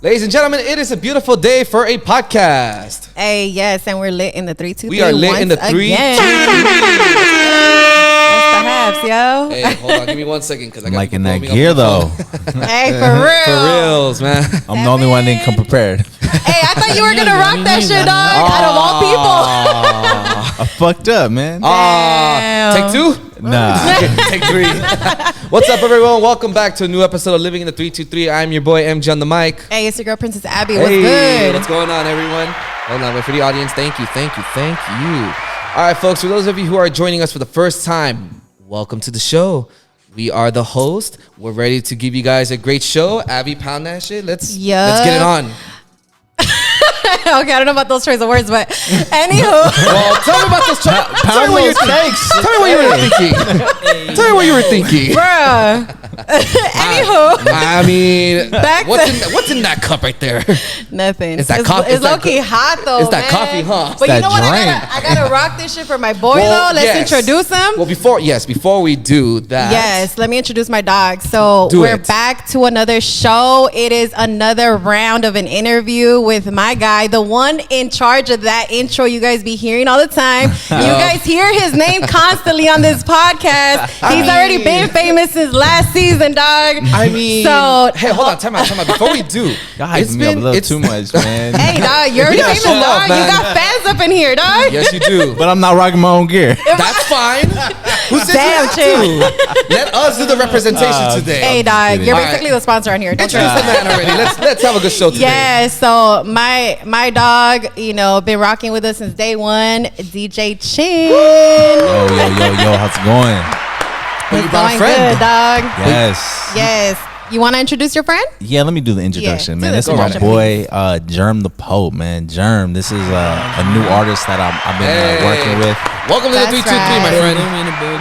Ladies and gentlemen, it is a beautiful day for a podcast. Hey, yes, and we're lit in the 323. We are lit in the 323. What's the haps, yo? Hey, hold on, give me 1 second because I got liking that gear though. Hey, for real. For reals, man. I'm the only one that didn't come prepared. Hey, I thought you were gonna rock that shit, dog. Out of all people. I fucked up, man. Take two? Nah. Take three. What's up, everyone? Welcome back to a new episode of Living in the 323. I'm your boy MJ on the mic. Hey, it's your girl Princess Abby. What's good? What's going on, everyone? Hold on, wait for the audience. Thank you. All right, folks, for those of you who are joining us for the first time, welcome to the show. We are the host. We're ready to give you guys a great show. Abby, pound that shit. Let's get it on. Okay, I don't know about those choice of words, but anywho. Well, tell me about those Tell me what you were thinking. Bruh. Anywho. I mean, what's in that cup right there? Nothing. Is that coffee? It's low-key hot, though, It's that coffee, huh? But you know what? I gotta rock this shit for my boy, though. Let's introduce him. Well, before we do that. Yes, let me introduce my dog. So we're back to another show. It is another round of an interview with my guy, the one in charge of that intro you guys be hearing all the time. You guys hear his name constantly on this podcast. He's already been famous since last season, dog. I mean, so hey, hold on, time out. Before we do, it's been a little too much, man. Hey, dog, you're famous, dog. You got fans up in here, dog. Yes, you do. But I'm not rocking my own gear. That's fine. Who said Damn, you have to? Let us do the representation today. Hey, dog, you're basically the sponsor on here. Introduce the man already. Let's have a good show today. Yeah, so my dog, been rocking with us since day one, DJCHIN. Yo, how's it going? It's going good, dog. Yes. You want to introduce your friend? Yeah, let me do the introduction, man. This is my boy, JERM the Pope, man. JERM, this is a new artist that I've been working with. Welcome to the 323, my friend.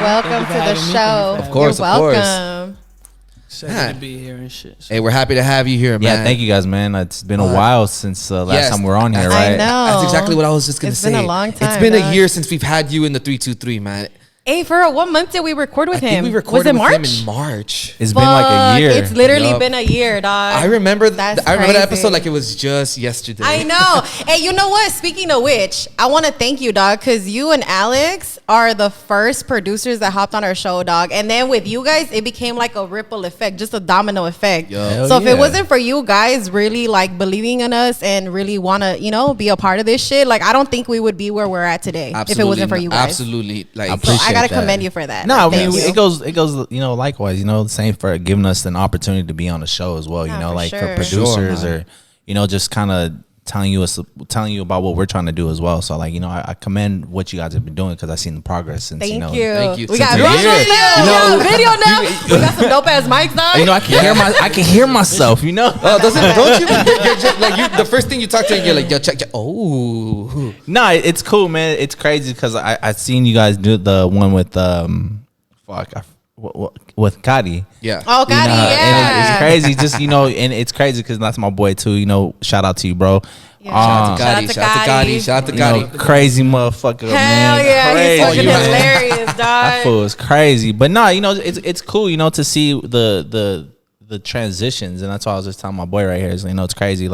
Welcome to the show. Of course, You're welcome. Excited to be here and shit. Hey, we're happy to have you here, man. Yeah, thank you guys, man. It's been a while since last time we were on here, right? I know. That's exactly what I was just going to say. It's been a long time. It's been a year since we've had you in the 323, man. Hey, for what month did we record with him? We recorded was it with March? him in March. It's been like a year. It's literally been a year, dog. I remember that crazy. episode like it was just yesterday. I know. Hey, you know what? Speaking of which, I want to thank you, dog, because you and Alex are the first producers that hopped on our show, dog. And then with you guys, it became like a ripple effect, just a domino effect. So if it wasn't for you guys really like believing in us and really want to, be a part of this shit, like I don't think we would be where we're at today if it wasn't for you guys. Absolutely. So I got to commend you for that. No, I mean it goes, likewise, the same for giving us an opportunity to be on the show as well, for producers or, just kind of telling you about what we're trying to do as well. So I commend what you guys have been doing because I've seen the progress since, Thank you. We got video now. We got some dope ass mics now. I can hear myself, Oh, don't you? You're just, the first thing you talk to, you're like, yo, check. Oh. No, it's cool, man. It's crazy because I seen you guys do the one with with Gotti. Yeah. Oh, Gotti, And it's crazy, just and it's crazy because that's my boy too. Shout out to you, bro. Yeah. Shout out to Gotti. Crazy motherfucker. Hell man. yeah, Crazy, he's fucking hilarious, dog. That fool is crazy, but it's cool, to see the transitions, and that's why I was just telling my boy right here. Is it's crazy,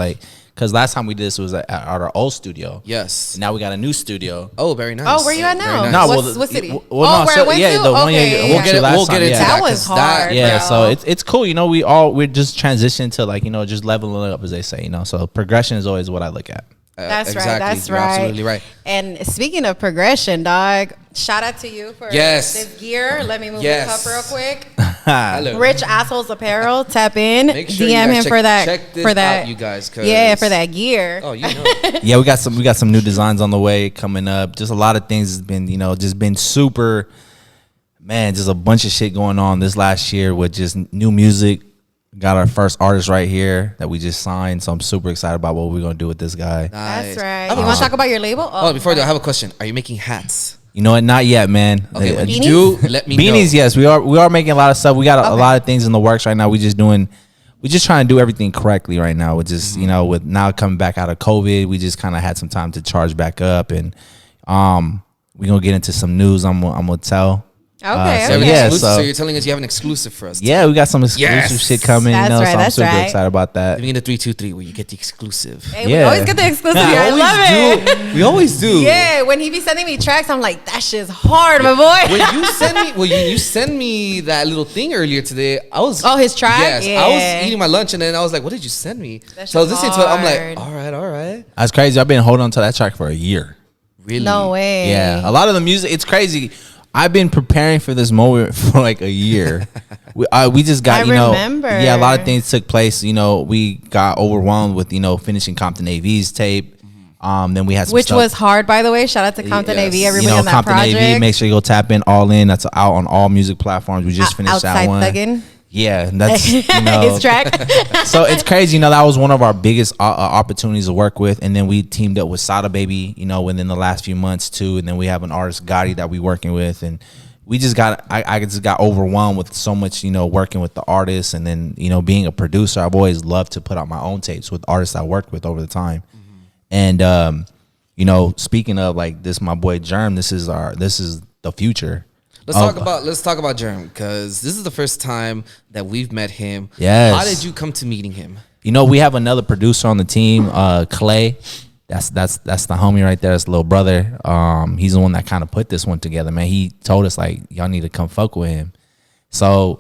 because last time we did this was at our old studio. Yes. Now we got a new studio. Oh, very nice. Oh, where you at now? Nice. No, what city? Where I went to? The one we'll get into that was hard. Yeah, bro. so it's cool. We're just transitioning to just leveling up, as they say. So progression is always what I look at. That's exactly. right. That's You're right. absolutely right. And speaking of progression, dog, shout out to you for this gear. Let me move the cup real quick. Hello. Rich Assholes Apparel. Tap in. Make sure DM him for that. Check this for that. out, you guys. For that gear. Oh, Yeah, we got some new designs on the way coming up. Just a lot of things has been just been super. Man, just a bunch of shit going on this last year with just new music. Got our first artist right here that we just signed, so I'm super excited about what we're gonna do with this guy. Nice. That's right. You want to talk about your label? Before I do, I have a question. Are you making hats? You know what? Not yet, man. Okay, when you do, let me know. Beanies, yes, we are making a lot of stuff. We got a lot of things in the works right now. We're just trying to do everything correctly right now. We're just with now coming back out of COVID, we just kind of had some time to charge back up, and we're gonna get into some news. I'm gonna tell. Okay. So, okay. yeah, Exclusive, so so- you're telling us you have an exclusive for us. Yeah, we got some exclusive Yes. shit coming. That's you know, right, so I'm that's super right. excited about that. Giving it a 3-2-3 where you get the exclusive. Hey, we Yeah. always get the exclusive. We here. I always love it. do. We always do. Yeah, when he be sending me tracks, I'm like, that shit's hard, my boy. When you send me, you send me that little thing earlier today, I was His track? Yes, Yeah. I was eating my lunch and then I was like, "What did you send me?" That's So I was listening to it. I'm hard. like, all right. That's crazy. I've been holding on to that track for a year. Really? No way. Yeah, a lot of the music. It's crazy. I've been preparing for this moment for like a year. We just got, I you know, remember. yeah, a lot of things took place. You know, we got overwhelmed with, you know, finishing Compton AV's tape. Then we had some Which stuff. was hard, by the way. Shout out to Compton Yes. AV, You everybody you know, on that Compton project. AV. Make sure you go tap in All In. That's out on all music platforms. We just finished Outside that one. Thuggin'. Yeah, that's, you know, His track. so it's crazy, you know, that was one of our biggest opportunities to work with. And then we teamed up with Sada Baby, you know, within the last few months too. And then we have an artist, Gotti, that we working with. And we just got, I just got overwhelmed with so much, you know, working with the artists. And then, you know, being a producer, I've always loved to put out my own tapes with artists I worked with over the time. And, you know, speaking of like this, my boy JERM, this is the future. Let's talk about JERM, because this is the first time that we've met him. Yes. How did you come to meeting him? You know, we have another producer on the team, Clay. That's the homie right there. That's the little brother. He's the one that kind of put this one together, man. He told us like, y'all need to come fuck with him. So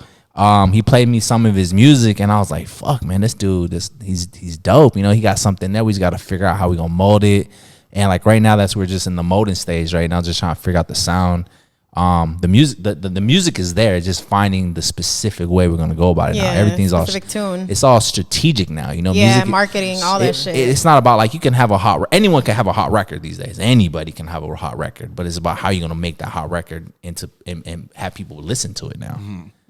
he played me some of his music, and I was like, fuck, man, this dude, he's dope. You know, he got something there. We just got to figure out how we gonna mold it. And like right now, we're just in the molding stage right now, just trying to figure out the sound. The music is there. It's just finding the specific way we're gonna go about it now. Yeah, Everything's all specific tune. It's all strategic now. You know, Yeah, music, marketing, all that shit. It's not about like you can have anyone can have a hot record these days. Anybody can have a hot record, but it's about how you're gonna make that hot record into and have people listen to it now.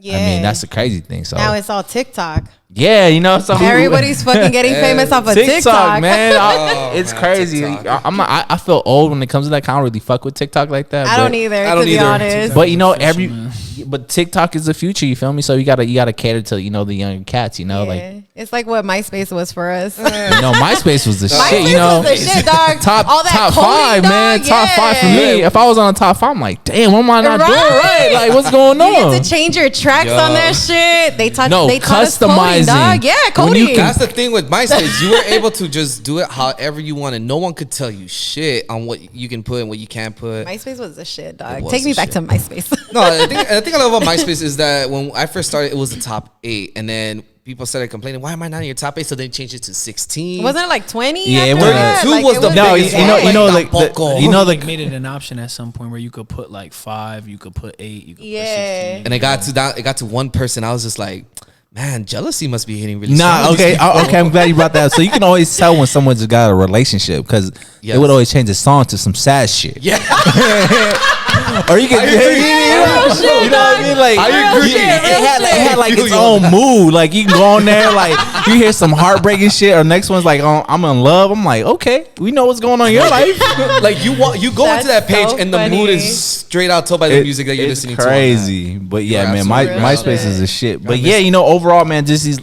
Yeah. I mean, that's the crazy thing. So Now it's all TikTok. yeah, you know, so Everybody's fucking getting famous off of TikTok. man. It's man, crazy. TikTok. I feel old when it comes to that. I don't really fuck with TikTok like that. I but- don't either, I don't to be either. honest. But you know, man. but TikTok is the future. You feel me? So you gotta cater to, you know, the younger cats. You know, like, Yeah. It's like what MySpace was for us. you know, MySpace was the shit. MySpace You know, was the shit, dog. top All that top coding, five, man. dog, Top five for yeah. me. If I was on the top five, I'm like, damn, what am I not doing Right. right? Like, what's going You on? get to change your tracks Yo. on that shit. They taught No, they taught us coding, customizing. dog. Yeah, When coding. you can- That's the thing with MySpace. You were able to just do it however you wanted. No one could tell you shit on what you can put and what you can't put. MySpace was the shit, It dog. was Take me the back shit. to MySpace. No, I think I love about MySpace is that when I first started, it was the top 8, and then people started complaining, "Why am I not in your top 8?" So they changed it to 16. Wasn't it like 20? Yeah, it after was- that? 2 Like, was it the No, biggest you know, one. you know, Like, like, Tampoco. you know, Like the made it an option at some point where you could put like 5, you could put 8, you could Yeah. put 16. And it got to one person. I was just like, man, jealousy must be hitting really Nah, strong. okay, okay. I'm glad you brought that up. So you can always tell when someone just got a relationship because Yes. they would always change the song to some sad shit. Yeah. Or you can, you know what I mean? Like, I agree. it had like I feel its you own on mood. Like you can go on there, like you hear some heartbreaking shit, or next one's like, oh, I'm in love. I'm like, okay, we know what's going on in your life. Like you go That's into that page so and the funny. mood is straight out told by the music that you're It's listening to. on that. crazy, but yeah, You're man, my absolutely right. MySpace is a shit. But yeah, you know, overall, man, just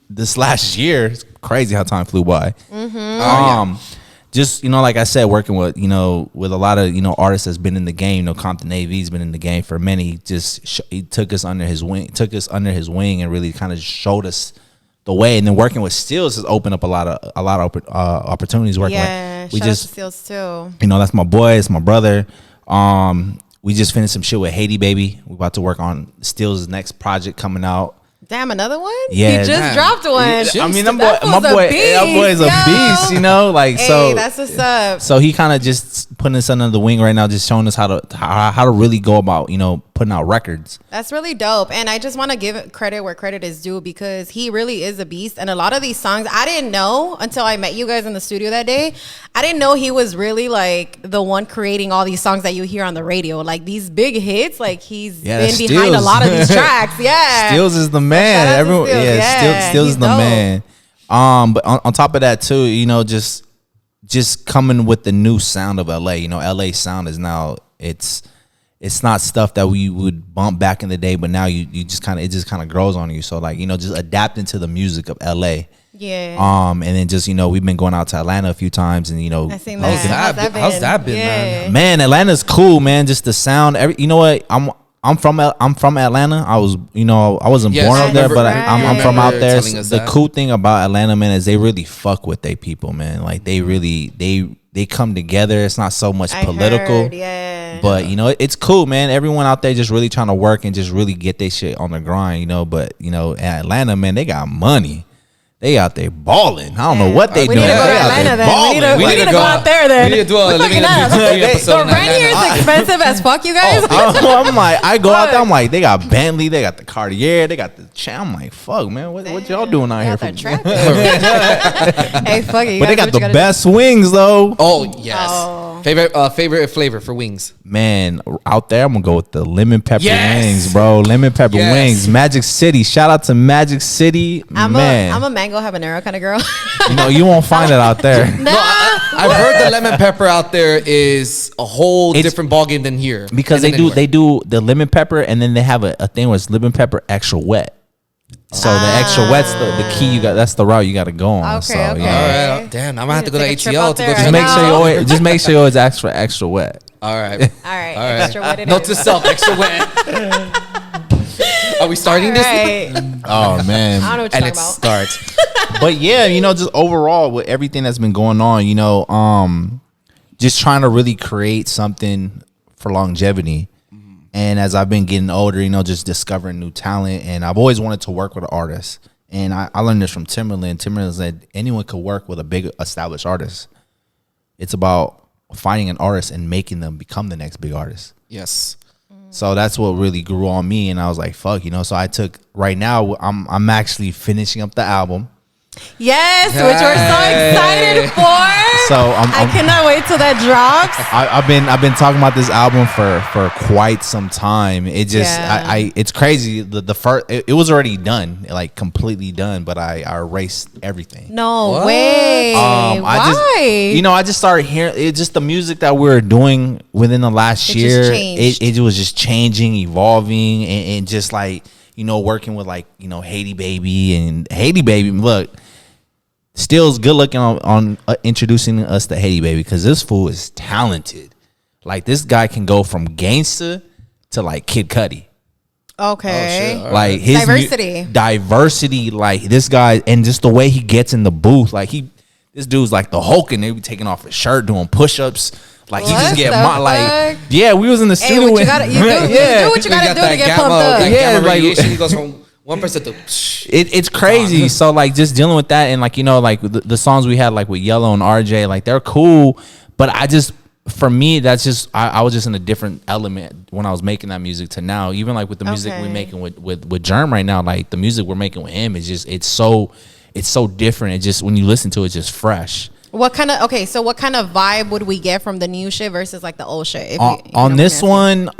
this last year, it's crazy how time flew by. Just, you know, like I said, working with, you know, with a lot of, you know, artists that's been in the game. You know, Compton AV's been in the game for many. He took us under his wing, and really kind of showed us the way. And then working with Steels has opened up a lot of opportunities. Working Yeah, with, we shout just, out to Seals too. you know, that's my boy, it's my brother. We just finished some shit with Haiti Baby. We're about to work on Steel's next project coming out. Damn, another one? Yeah, He just damn. dropped one. I mean, That my fool's a boy beast, is a yo. beast, you know, like Hey, so. that's what's up. So he kind of just putting us under the wing right now, just showing us how to really go about, you know, putting out records. That's really dope. And I just want to give credit where credit is due because he really is a beast. And a lot of these songs, I didn't know until I met you guys in the studio that day. I didn't know he was really like the one creating all these songs that you hear on the radio. Like these big hits, like he's Yeah, been that's behind a Steels. lot of these tracks. Yeah. Steels is the man. shout out to Everyone, Steels. yeah, Yeah, Steels he's is the dope. man. But on top of that too, you know, just coming with the new sound of LA. You know, LA sound is now it's not stuff that we would bump back in the day, but now you just kind of grows on you. So like, you know, just adapting to the music of LA. Yeah. And then just, you know, we've been going out to Atlanta a few times, and you know, I seen How's that. that been, man? man, Atlanta's cool, man. Just the sound. You know what? I'm I'm from Atlanta. I was, I wasn't Yes, born I out there, remember- but I I'm from out there. telling us The that. cool thing about Atlanta, man, is they really fuck with their people, man. Like they really they come together. It's not so much political. Heard, yeah. But it's cool, man. Everyone out there just really trying to work and just really get their shit on the grind, But in Atlanta, man, they got money. They out there balling. I don't know what they We doing. need to go to They out Atlanta there then. balling. We need to go out there then. We need to do a We're living in fucking the up. Beauty episode. The in rent here Atlanta. is expensive as fuck, you guys. I'm like, I go out there. I'm like, they got Bentley, they got the Cartier, they got the. I'm like, fuck, man, what y'all doing out here? They're For trapping. Hey, fuck it. You But they gotta got do the what you gotta best wings though. Oh yes. Oh. Favorite flavor for wings. Man, out there, I'm gonna go with the lemon pepper Yes. wings, bro. Lemon pepper Yes. wings, Magic City. Shout out to Magic City, I'm man. a mango habanero kind of girl. You won't find it out there. No, I've heard the lemon pepper out there is a whole different ballgame than here. Because And then they do the lemon pepper, and then they have a thing where it's lemon pepper extra wet. So the extra wet's the key you got. That's the route you got to go on. Okay, So, okay. you know. All right, damn, I'm gonna have to go to Take a trip ATL out to go there to right Just make now. sure you always extra wet. All right, all right, all right. extra wet it Note is. to self, extra wet. Are we starting this? Right. Oh man. I don't know what And you're it talking about. starts. But yeah, just overall with everything that's been going on, just trying to really create something for longevity. And as I've been getting older, just discovering new talent, and I've always wanted to work with an artist. And I learned this from Timberland. Timberland said anyone could work with a big established artist. It's about finding an artist and making them become the next big artist. Yes. So that's what really grew on me, and I was like, "Fuck," So I took right now. I'm actually finishing up the album. Yes, which we're so excited for. So I cannot wait till that drops. I've been talking about this album for quite some time. It just Yeah. it's crazy. The first it was already done, like completely done, but I erased everything. No What? way. I Why? just I just started hearing it. Just the music that we were doing within the last It just year. changed. It was just changing, evolving, and just like working with like Haiti Baby. Look, Steel's good looking on introducing us to Haiti Baby, because this fool is talented. Like this guy can go from gangsta to like Kid Cudi. Okay. Oh, shit. Like his diversity, like this guy, and just the way he gets in the booth, like this dude's like the Hulk, and they be taking off his shirt, doing push-ups. Like he What just get the like, fuck? yeah, we was in the Hey, studio what with, you gotta, you do what you gotta do to get pumped up. That Yeah, gamma like- radiation, he goes from 1% to. it's crazy. So like just dealing with that, and like like the songs we had like with Yellow and RJ, like they're cool, but for me, that's just I was just in a different element when I was making that music to now. Even like with the music we're making with JERM right now, like the music we're making with him is just it's so different. It just, when you listen to it, it's just fresh. What kind of vibe would we get from the new shit versus like the old shit? If On this one,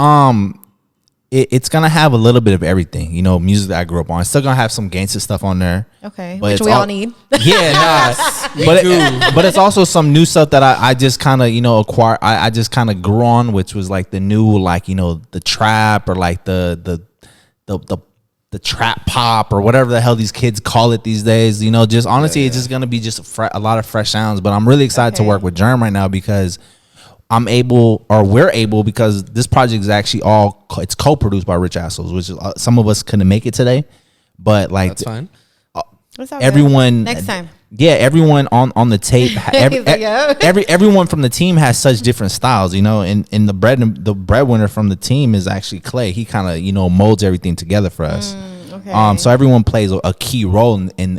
it's gonna have a little bit of everything. Music that I grew up on. It's still gonna have some gangster stuff on there. Okay, But which it's we all need. Yeah, nah. but it's also some new stuff that I just kind of acquired. I just kind of grew on, which was like the new the trap, or like the trap pop, or whatever the hell these kids call it these days. Just honestly, it's just gonna be just a lot of fresh sounds. But I'm really excited to work with JERM right now, because we're able, because this project is actually it's co-produced by Rich Assholes, which is some of us couldn't make it today, but like That's fine. It's all good. everyone next time. Yeah, everyone on the tape, He's like, yeah. everyone from the team has such different styles, and the breadwinner from the team is actually Clay. He kind of molds everything together for us. Okay. So everyone plays a key role in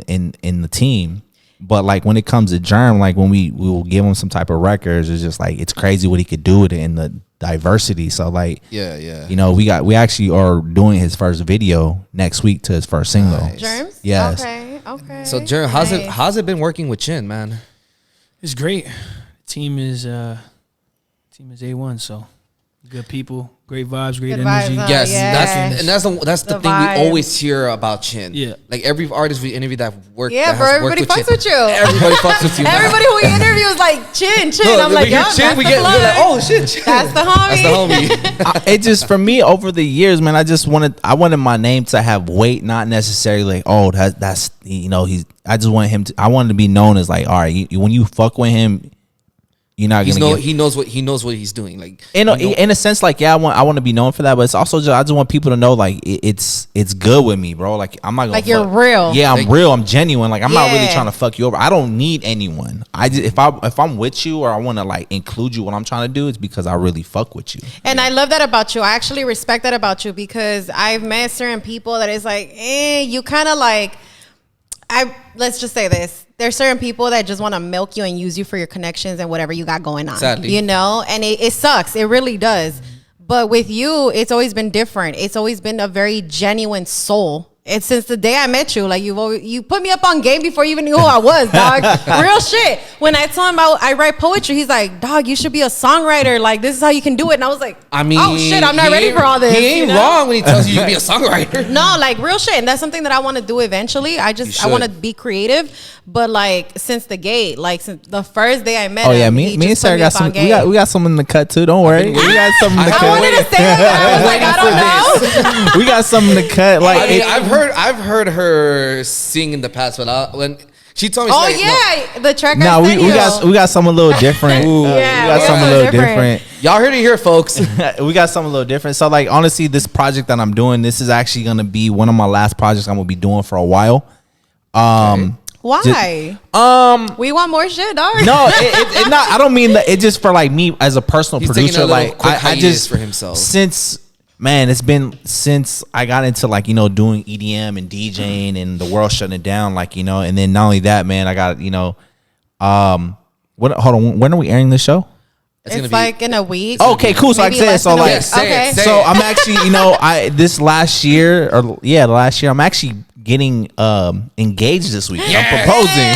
the team. But like when it comes to JERM, like when we will give him some type of records, it's just like it's crazy what he could do with it, and the diversity. So like, Yeah. we actually are doing his first video next week to his first single. Nice. Germs? Yes. Okay. So, JERM, how's it been working with Chin, man? It's great. Team is A1, so good people, great vibes, great Good energy. vibes, huh? Yes, Yeah. that's the The thing vibe. we always hear about Chin. Yeah. Like every artist we interview that worked. Yeah, that bro. has Everybody worked fucks Chin. with you. Everybody fucks with you. man. Everybody who we interview is like Chin. No, I'm like, we hear yo, Chin, that's we the get we're plug. like, oh shit, Chin. That's the homie. That's the homie. It just, for me, over the years, man, I wanted my name to have weight, not necessarily like, oh, that's I just want him to. I wanted to be known as like, all right, when you fuck with him, you're not gonna get. He knows what he's doing. Like In a sense, like I want to be known for that, but it's also I just want people to know like it's good with me, bro. Like I'm not gonna Like you're real. Yeah, I'm real. I'm genuine. Like I'm not really Yeah. trying to fuck you over. I don't need anyone. I just if I'm with you or I want to like include you, what I'm trying to do is because I really fuck with you. And I love that about you. I actually respect that about you because I've met certain people that is like, you kind of like, let's just say this. There's certain people that just want to milk you and use you for your connections and whatever you got going on. Sadly. You know, and it sucks. It really does. But with you, it's always been different. It's always been a very genuine soul. And since the day I met you, like you put me up on game before you even knew who I was, dog. Real shit. When I told him I write poetry, he's like, dog, you should be a songwriter. Like, this is how you can do it. And I was like, I mean, oh shit, I'm not ready for all this. He ain't you know? wrong when he tells you you can be a songwriter. No, like real shit. And that's something that I want to do eventually. I want to be creative. But like since the gate, like since the first day I met him. Oh yeah, me and Sarah got some. We got something in the cut too. Don't worry, we got something in the I cut. wanted to say that. I was like, I don't know. We got something in the cut. Like I mean, I've heard her sing in the past, but when she told me, Oh she's like, yeah, the track. no, I we sent you. got something a little different. Yeah, we got we something a got little different. different. Y'all heard it here, folks. We got something a little different. So like honestly, this project that I'm doing, this is actually gonna be one of my last projects I'm gonna be doing for a while. Why? We want more shit, dog. No, it not. I don't mean that. It's just for like me as a personal He's taking producer. a little Like quick I hiatus just for himself. It's been since I got into like doing EDM and DJing and the world shutting it down. Like and then not only that, man, I got what? Hold on, when are we airing this show? It's like in a week. Okay, cool. So I Maybe said less so than a like week. say it, say so I'm actually this last year I'm actually getting engaged this week. I'm proposing.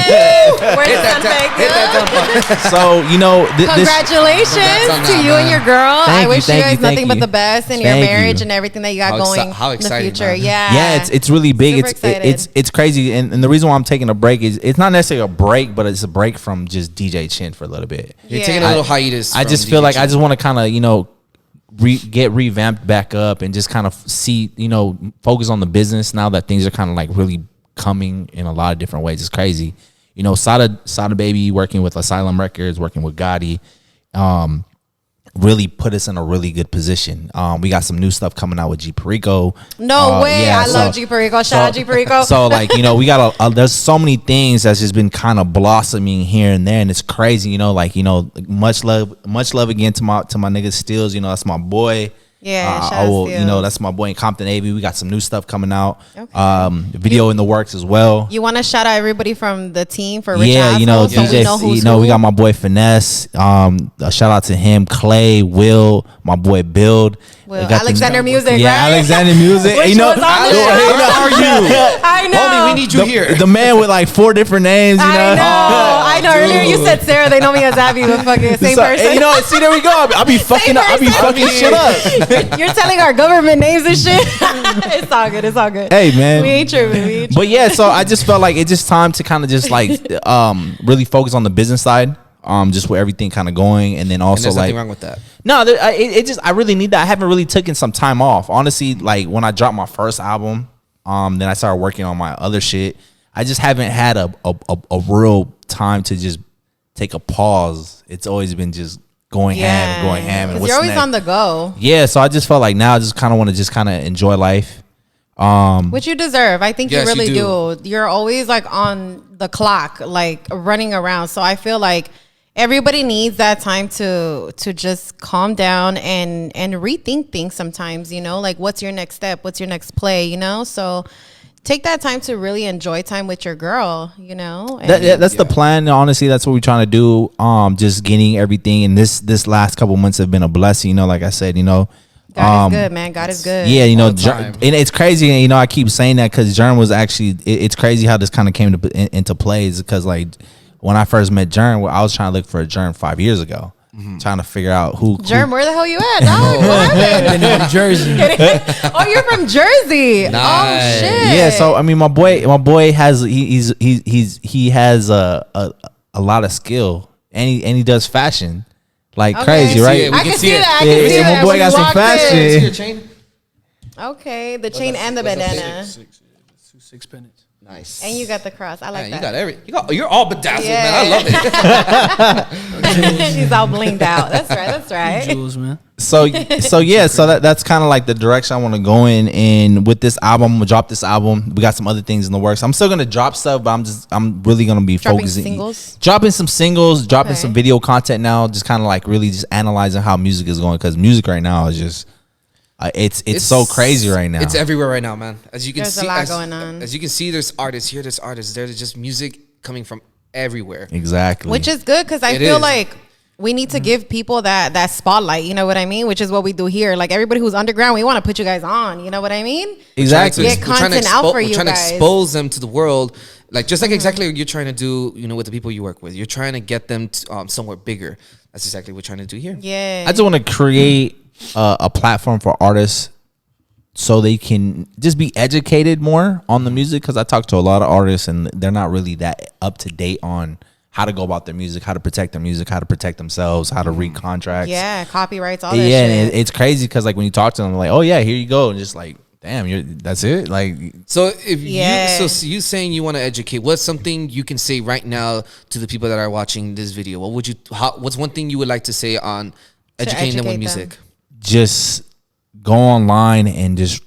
Where's the sun fake? So Congratulations to you and your girl. I wish you guys nothing but the best in your Thank marriage you. and everything that you got How going how in the exciting, future. man. Yeah, it's really big. Super It's crazy, and the reason why I'm taking a break is it's not necessarily a break, but it's a break from just DJ Chin for a little bit. You're Yeah. taking a little hiatus. I from just feel DJ like I Chin. just want to kind of get revamped back up and just kind of see focus on the business now that things are kind of like really coming in a lot of different ways. It's crazy. Sada Baby working with Asylum Records, working with Gotti, really put us in a really good position. We got some new stuff coming out with G Perico. No way. I love G Perico. Shout out G Perico. So like, we got there's so many things that's just been kind of blossoming here and there, and it's crazy, much love again to my nigga Steels, that's my boy. Yeah, shout out Steels. That's my boy in Compton AV. We got some new stuff coming out. Okay. Video in the works as well. You want to shout out everybody from the team for Rich Yeah, Assholes, so DJ, we know who's who? we got my boy Finesse. A shout out to him, Clay, Will, my boy Build. Will. We got Alexander Music, yeah, right? Alexander Music. Which was on the show. Where are you? I know. Homie, we need you here. The man with like 4 different names, I know. Earlier you said Sarah. They know me as Abby, but fucking same person. See, there we go. I'll be fucking up. I'll be fucking shit up. You're telling our government names and shit. It's all good. It's all good. Hey, man. We ain't tripping. But yeah, so I just felt like it's just time to kind of just like really focus on the business side, just with everything kind of going, and then And also there's like nothing wrong with that. no, I really need that. I haven't really taken some time off, honestly. Like when I dropped my first album, then I started working on my other shit. I just haven't had a real time to just take a pause. It's always been just going ham, and Because you're always on the go. Yeah, so I just felt like now I just kind of want to just kind of enjoy life. Which you deserve. I think Yes, you really you do. You're always like on the clock, like running around. So I feel like everybody needs that time to just calm down and rethink things sometimes, like what's your next step? What's your next play, So take that time to really enjoy time with your girl, And That's the plan. Honestly, that's what we're trying to do. Just getting everything. And this last couple months have been a blessing, like I said, God is good, man. God is good. Yeah, All the time. and it's crazy. And I keep saying that because JERM was actually. It's crazy how this kind of came into play. Is because like when I first met JERM, I was trying to look for a JERM 5 years ago, trying to figure out who. JERM, where the hell you at, dog? What happened? in Jersey. Oh, you're from Jersey. Nice. Oh shit. Yeah, so I mean, my boy has he has a lot of skill, and he does fashion like Okay. crazy, right? See it. We I can can see see it. that. I Yeah, can see yeah, that. my boy when got you some walked fashion. in. See your chain? Okay, the chain and the bandana, Six pennies. Nice. and you got the cross. I like Man, that. you got you're all bedazzled, Yeah. man. I love it. He's all blinged out. That's right. That's right. Jules, man. So that's kind of like the direction I want to go in. And with this album, I'm gonna drop this album. We got some other things in the works. I'm still gonna drop stuff, but I'm really gonna be Dropping focusing, singles? dropping some singles, dropping Okay. some video content now. Just kind of like really just analyzing how music is going, because music right now is just it's so crazy right now. It's everywhere right now, man. As you can There's see, a lot going on. As you can see, there's artists here, there's artists there. There's just music coming from everywhere. Exactly. Which is good because I It feel is. like we need to give people that spotlight. You know what I mean? Which is what we do here. Like everybody who's underground, we want to put you guys on. You know what I mean? exactly. Get content out for we're you trying to guys. expose them to the world, like just like exactly what you're trying to do. You know, with the people you work with, you're trying to get them to, somewhere bigger. That's exactly what we're trying to do here. Yeah. I just want to create a platform for artists so they can just be educated more on the music, because I talk to a lot of artists and they're not really that up to date on how to go about their music, how to protect their music, how to protect themselves, how to read contracts. Yeah, copyrights, all that Yeah, and shit. it's crazy because like when you talk to them, like, oh yeah, here you go, and just like, damn, that's it. Like, Yeah. So you saying you want to educate, what's something you can say right now to the people that are watching this video? What's one thing you would like to say on educating them with educate them. music? just go online and just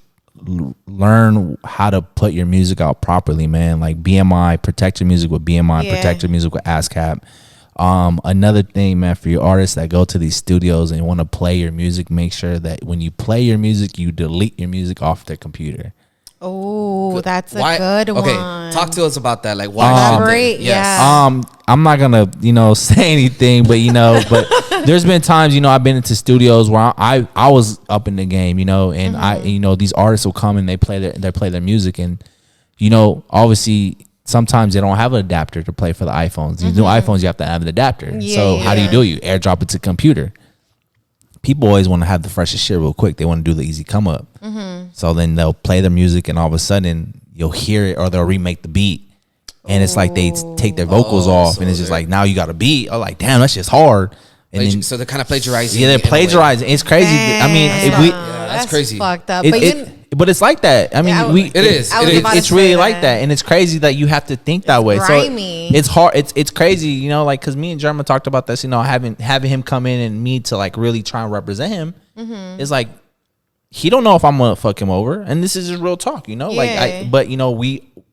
learn how to put your music out properly, man. Like BMI, protect your music with BMI, Yeah. protect your music with ASCAP. Another thing, man, for your artists that go to these studios and want to play your music, make sure that when you play your music, you delete your music off their computer. Oh, that's a Why- good one. Okay, talk to us about that. Like why? Elaborate, yeah. I'm not gonna, say anything, but but there's been times, I've been into studios where I was up in the game, and I, these artists will come and they play their music, and obviously sometimes they don't have an adapter to play for the iPhones. These new iPhones, you have to have an adapter. So how do you do it? You airdrop it to computer. People always want to have the freshest shit real quick. They want to do the easy come up. So then they'll play their music, and all of a sudden you'll hear it, or they'll remake the beat. And it's like they take their vocals off, so and it's just like, now you got a beat. I'm like, damn, that's just hard. And then, So they're kind of plagiarizing. yeah, they're in a way. plagiarizing. It's crazy. I mean, if we, that's crazy. Fucked up. but it's like that. I mean, Yeah, it is. I was about to It's say really like that, and it's crazy that you have to think that way. grimy. So it's hard. It's crazy, like because me and Jerma talked about this. Having him come in and me to like really try and represent him. It's like he don't know if I'm gonna fuck him over, and this is just real talk. Yeah. But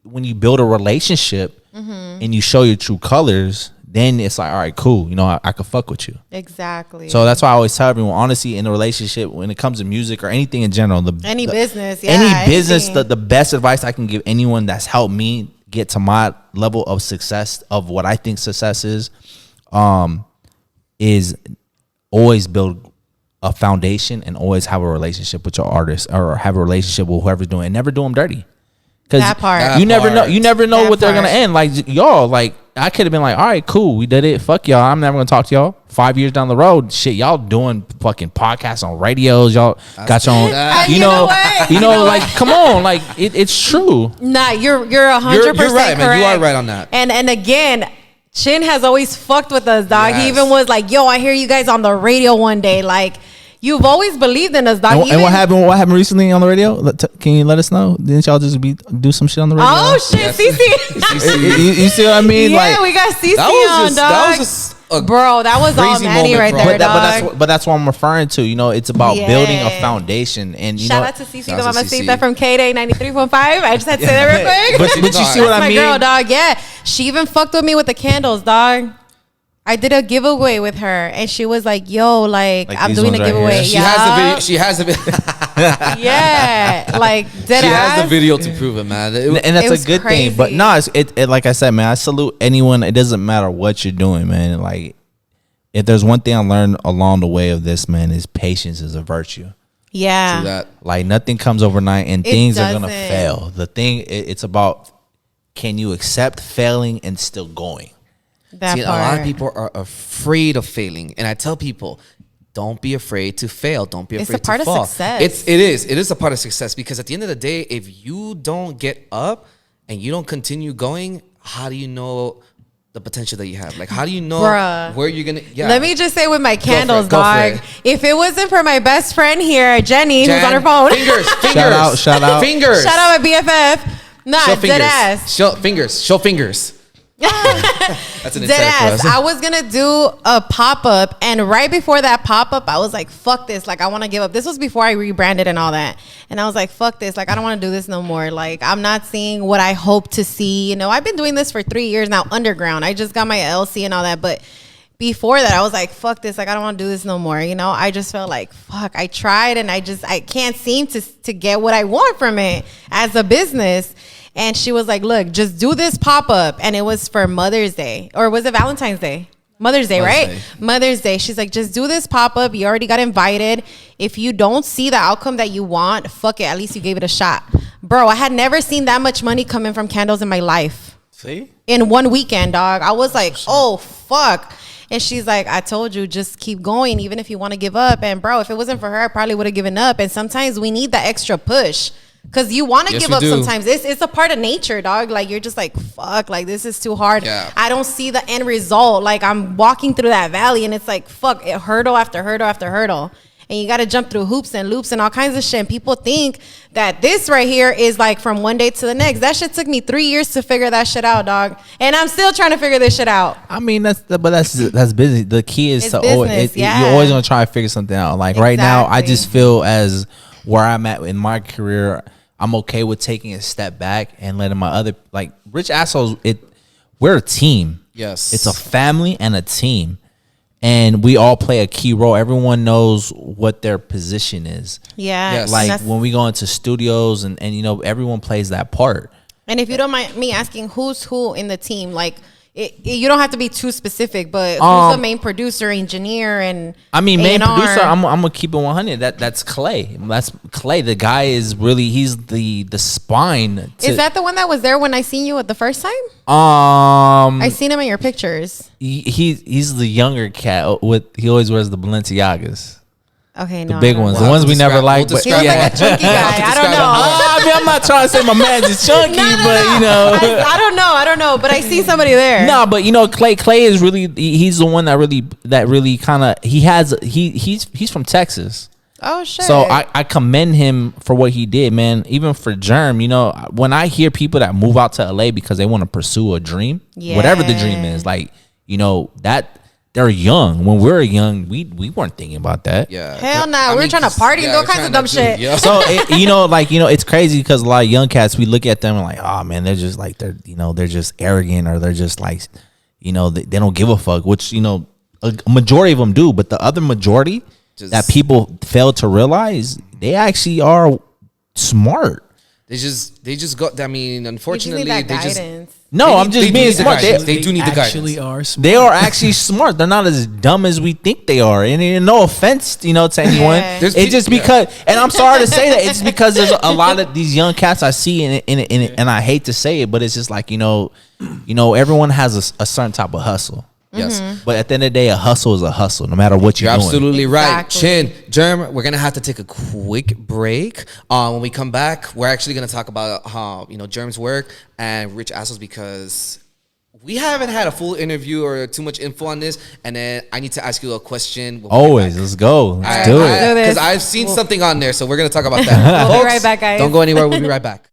when you build a relationship and you show your true colors, then it's like, all right, cool. I could fuck with you. Exactly. So that's why I always tell everyone, honestly, in a relationship, when it comes to music or anything in general, any business, yeah, any business, anything. the best advice I can give anyone that's helped me get to my level of success, of what I think success is always build a foundation and always have a relationship with your artist, or have a relationship with whoever's doing it. Never do them dirty. Because That part. you never know. You never know That what they're gonna part. end. Like y'all, like I could have been like, all right, cool, we did it. Fuck y'all. I'm never gonna talk to y'all. 5 years down the road, shit, y'all doing fucking podcasts on radios. Y'all got your own. You know what? You know like what? come on, like it's true. Nah, you're 100% You're right, correct. man. You are right on that. And again, Chin has always fucked with us, dog. He Yes. even was like, "Yo, I hear you guys on the radio one day." Like, you've always believed in us, dog. And what happened? What happened recently on the radio? Can you let us know? Didn't y'all just do some shit on the radio? Oh shit, Cece. You see what I mean? Yeah, like we got Cece That was on, just dog. that was just a Bro, that was all crazy Manny moment, right bro. there, dog. but that's what I'm referring to. It's about Yeah. building a foundation, and Shout out to Cece, the Shout out to mama CeCe. Cita from K-Day 93.5. I just had to say that real quick. but you see what That's I my mean? girl, dog. Yeah, she even fucked with me with the candles, dog. I did a giveaway with her, and she was like, "Yo, like Like I'm these doing a ones right giveaway." here? She has the video. She has the video. Yeah, like dead She ass. has the video to prove it, man. And that's It was a good thing. But crazy. no, it like I said, man, I salute anyone. It doesn't matter what you're doing, man. Like, if there's one thing I learned along the way of this, man, is patience is a virtue. Yeah, Do that. Like, nothing comes overnight, and It things are gonna doesn't. fail. The thing, it's about, can you accept failing and still going? that See, part. a lot of people are afraid of failing, and I tell people, don't be afraid to fail. Don't be It's afraid a part to of fall. success. It is a part of success, because at the end of the day, if you don't get up and you don't continue going, how do you know the potential that you have? Like, how do you know Bruh. where you're gonna? Yeah. Let me just say with my candles, Go for dog. it. If it wasn't for my best friend here, Jenny, Jan, who's on her phone, Fingers. Shout out. Fingers. shout out my BFF. Nah, Show dead fingers. ass. Show fingers. Show fingers. That's an Dead insider for ass. us. I was gonna do a pop-up, and right before that pop-up, I was like, fuck this. Like, I want to give up. This was before I rebranded and all that. And I was like, fuck this. Like, I don't want to do this no more. Like, I'm not seeing what I hope to see. You know, I've been doing this for 3 years now, underground. I just got my LLC and all that. But before that, I was like, fuck this. Like, I don't want to do this no more. You know, I just felt like, fuck, I tried, and I can't seem to get what I want from it as a business. And she was like, look, just do this pop-up. And it was for Mother's Day. Or was it Valentine's Day? Mother's Day, right? Mother's Day. She's like, just do this pop-up. You already got invited. If you don't see the outcome that you want, fuck it. At least you gave it a shot. Bro, I had never seen that much money coming from candles in my life. See? In one weekend, dog. I was like, oh, fuck. And she's like, I told you, just keep going, even if you want to give up. And bro, if it wasn't for her, I probably would have given up. And sometimes we need that extra push. Because you want to give up sometimes. It's a part of nature, dog. Like, you're just like, fuck, like, this is too hard. Yeah. I don't see the end result. Like, I'm walking through that valley, and it's like, fuck, hurdle after hurdle after hurdle. And you got to jump through hoops and loops and all kinds of shit. And people think that this right here is like from one day to the next. That shit took me 3 years to figure that shit out, dog. And I'm still trying to figure this shit out. I mean, that's busy. The key is It's to business, you're yeah. always gonna try to figure something out. Like right now, I just feel as where I'm at in my career, I'm okay with taking a step back and letting my other, like, Rich Assholes. We're a team. Yes, it's a family and a team, and we all play a key role. Everyone knows what their position is. Yeah. Yes. Like when we go into studios and you know, everyone plays that part. And if you don't mind me asking, who's who in the team? Like, you don't have to be too specific, but who's the main producer, engineer, and I mean, main A&R? producer. I'm gonna keep it 100. That's Clay. That's Clay. The guy is really, he's the spine. Is that the one that was there when I seen you at the first time? I seen him in your pictures. He's the younger cat he always wears the Balenciagas. Okay, The no, big I don't ones, know. the ones we never liked. He was like a chunky guy. I don't know. I mean, I'm not trying to say my man's is chunky, but you know, I don't know. But I see somebody there. no, but you know, Clay is really, he's the one that really kind of, he's from Texas. Oh shit. So I commend him for what he did, man. Even for JERM, you know, when I hear people that move out to LA because they want to pursue a dream, whatever the dream is, like, you know, that they're young. When we were young, we weren't thinking about that. Yeah. Hell nah. We were trying to party and do all kinds of dumb shit. Yeah. So you know, it's crazy because a lot of young cats, we look at them and like, oh man, they're just like, they're just arrogant, or they're just like, you know, they don't give a fuck, which, you know, a majority of them do, but the other majority that people fail to realize, they actually are smart. They just got. I mean, unfortunately, they they just. guidance. No, I'm just being smart. They do need the guidance. Actually are smart. They are actually smart. They're not as dumb as we think they are. And no offense, you know, to anyone. Yeah. It's just because, and I'm sorry to say that, it's because there's a lot of these young cats I see in it, and I hate to say it, but it's just like, you know, everyone has a certain type of hustle. Yes. But at the end of the day, a hustle is a hustle, no matter what you're doing. Absolutely right. Exactly. Chin, JERM, we're going to have to take a quick break. When we come back, we're actually going to talk about how, you know, JERM's work and Rich Assholes, because we haven't had a full interview or too much info on this. And then I need to ask you a question. Always. Let's go. Let's do it. Because I've seen something on there, so we're going to talk about that. We'll be right back, guys. Don't go anywhere. We'll be right back.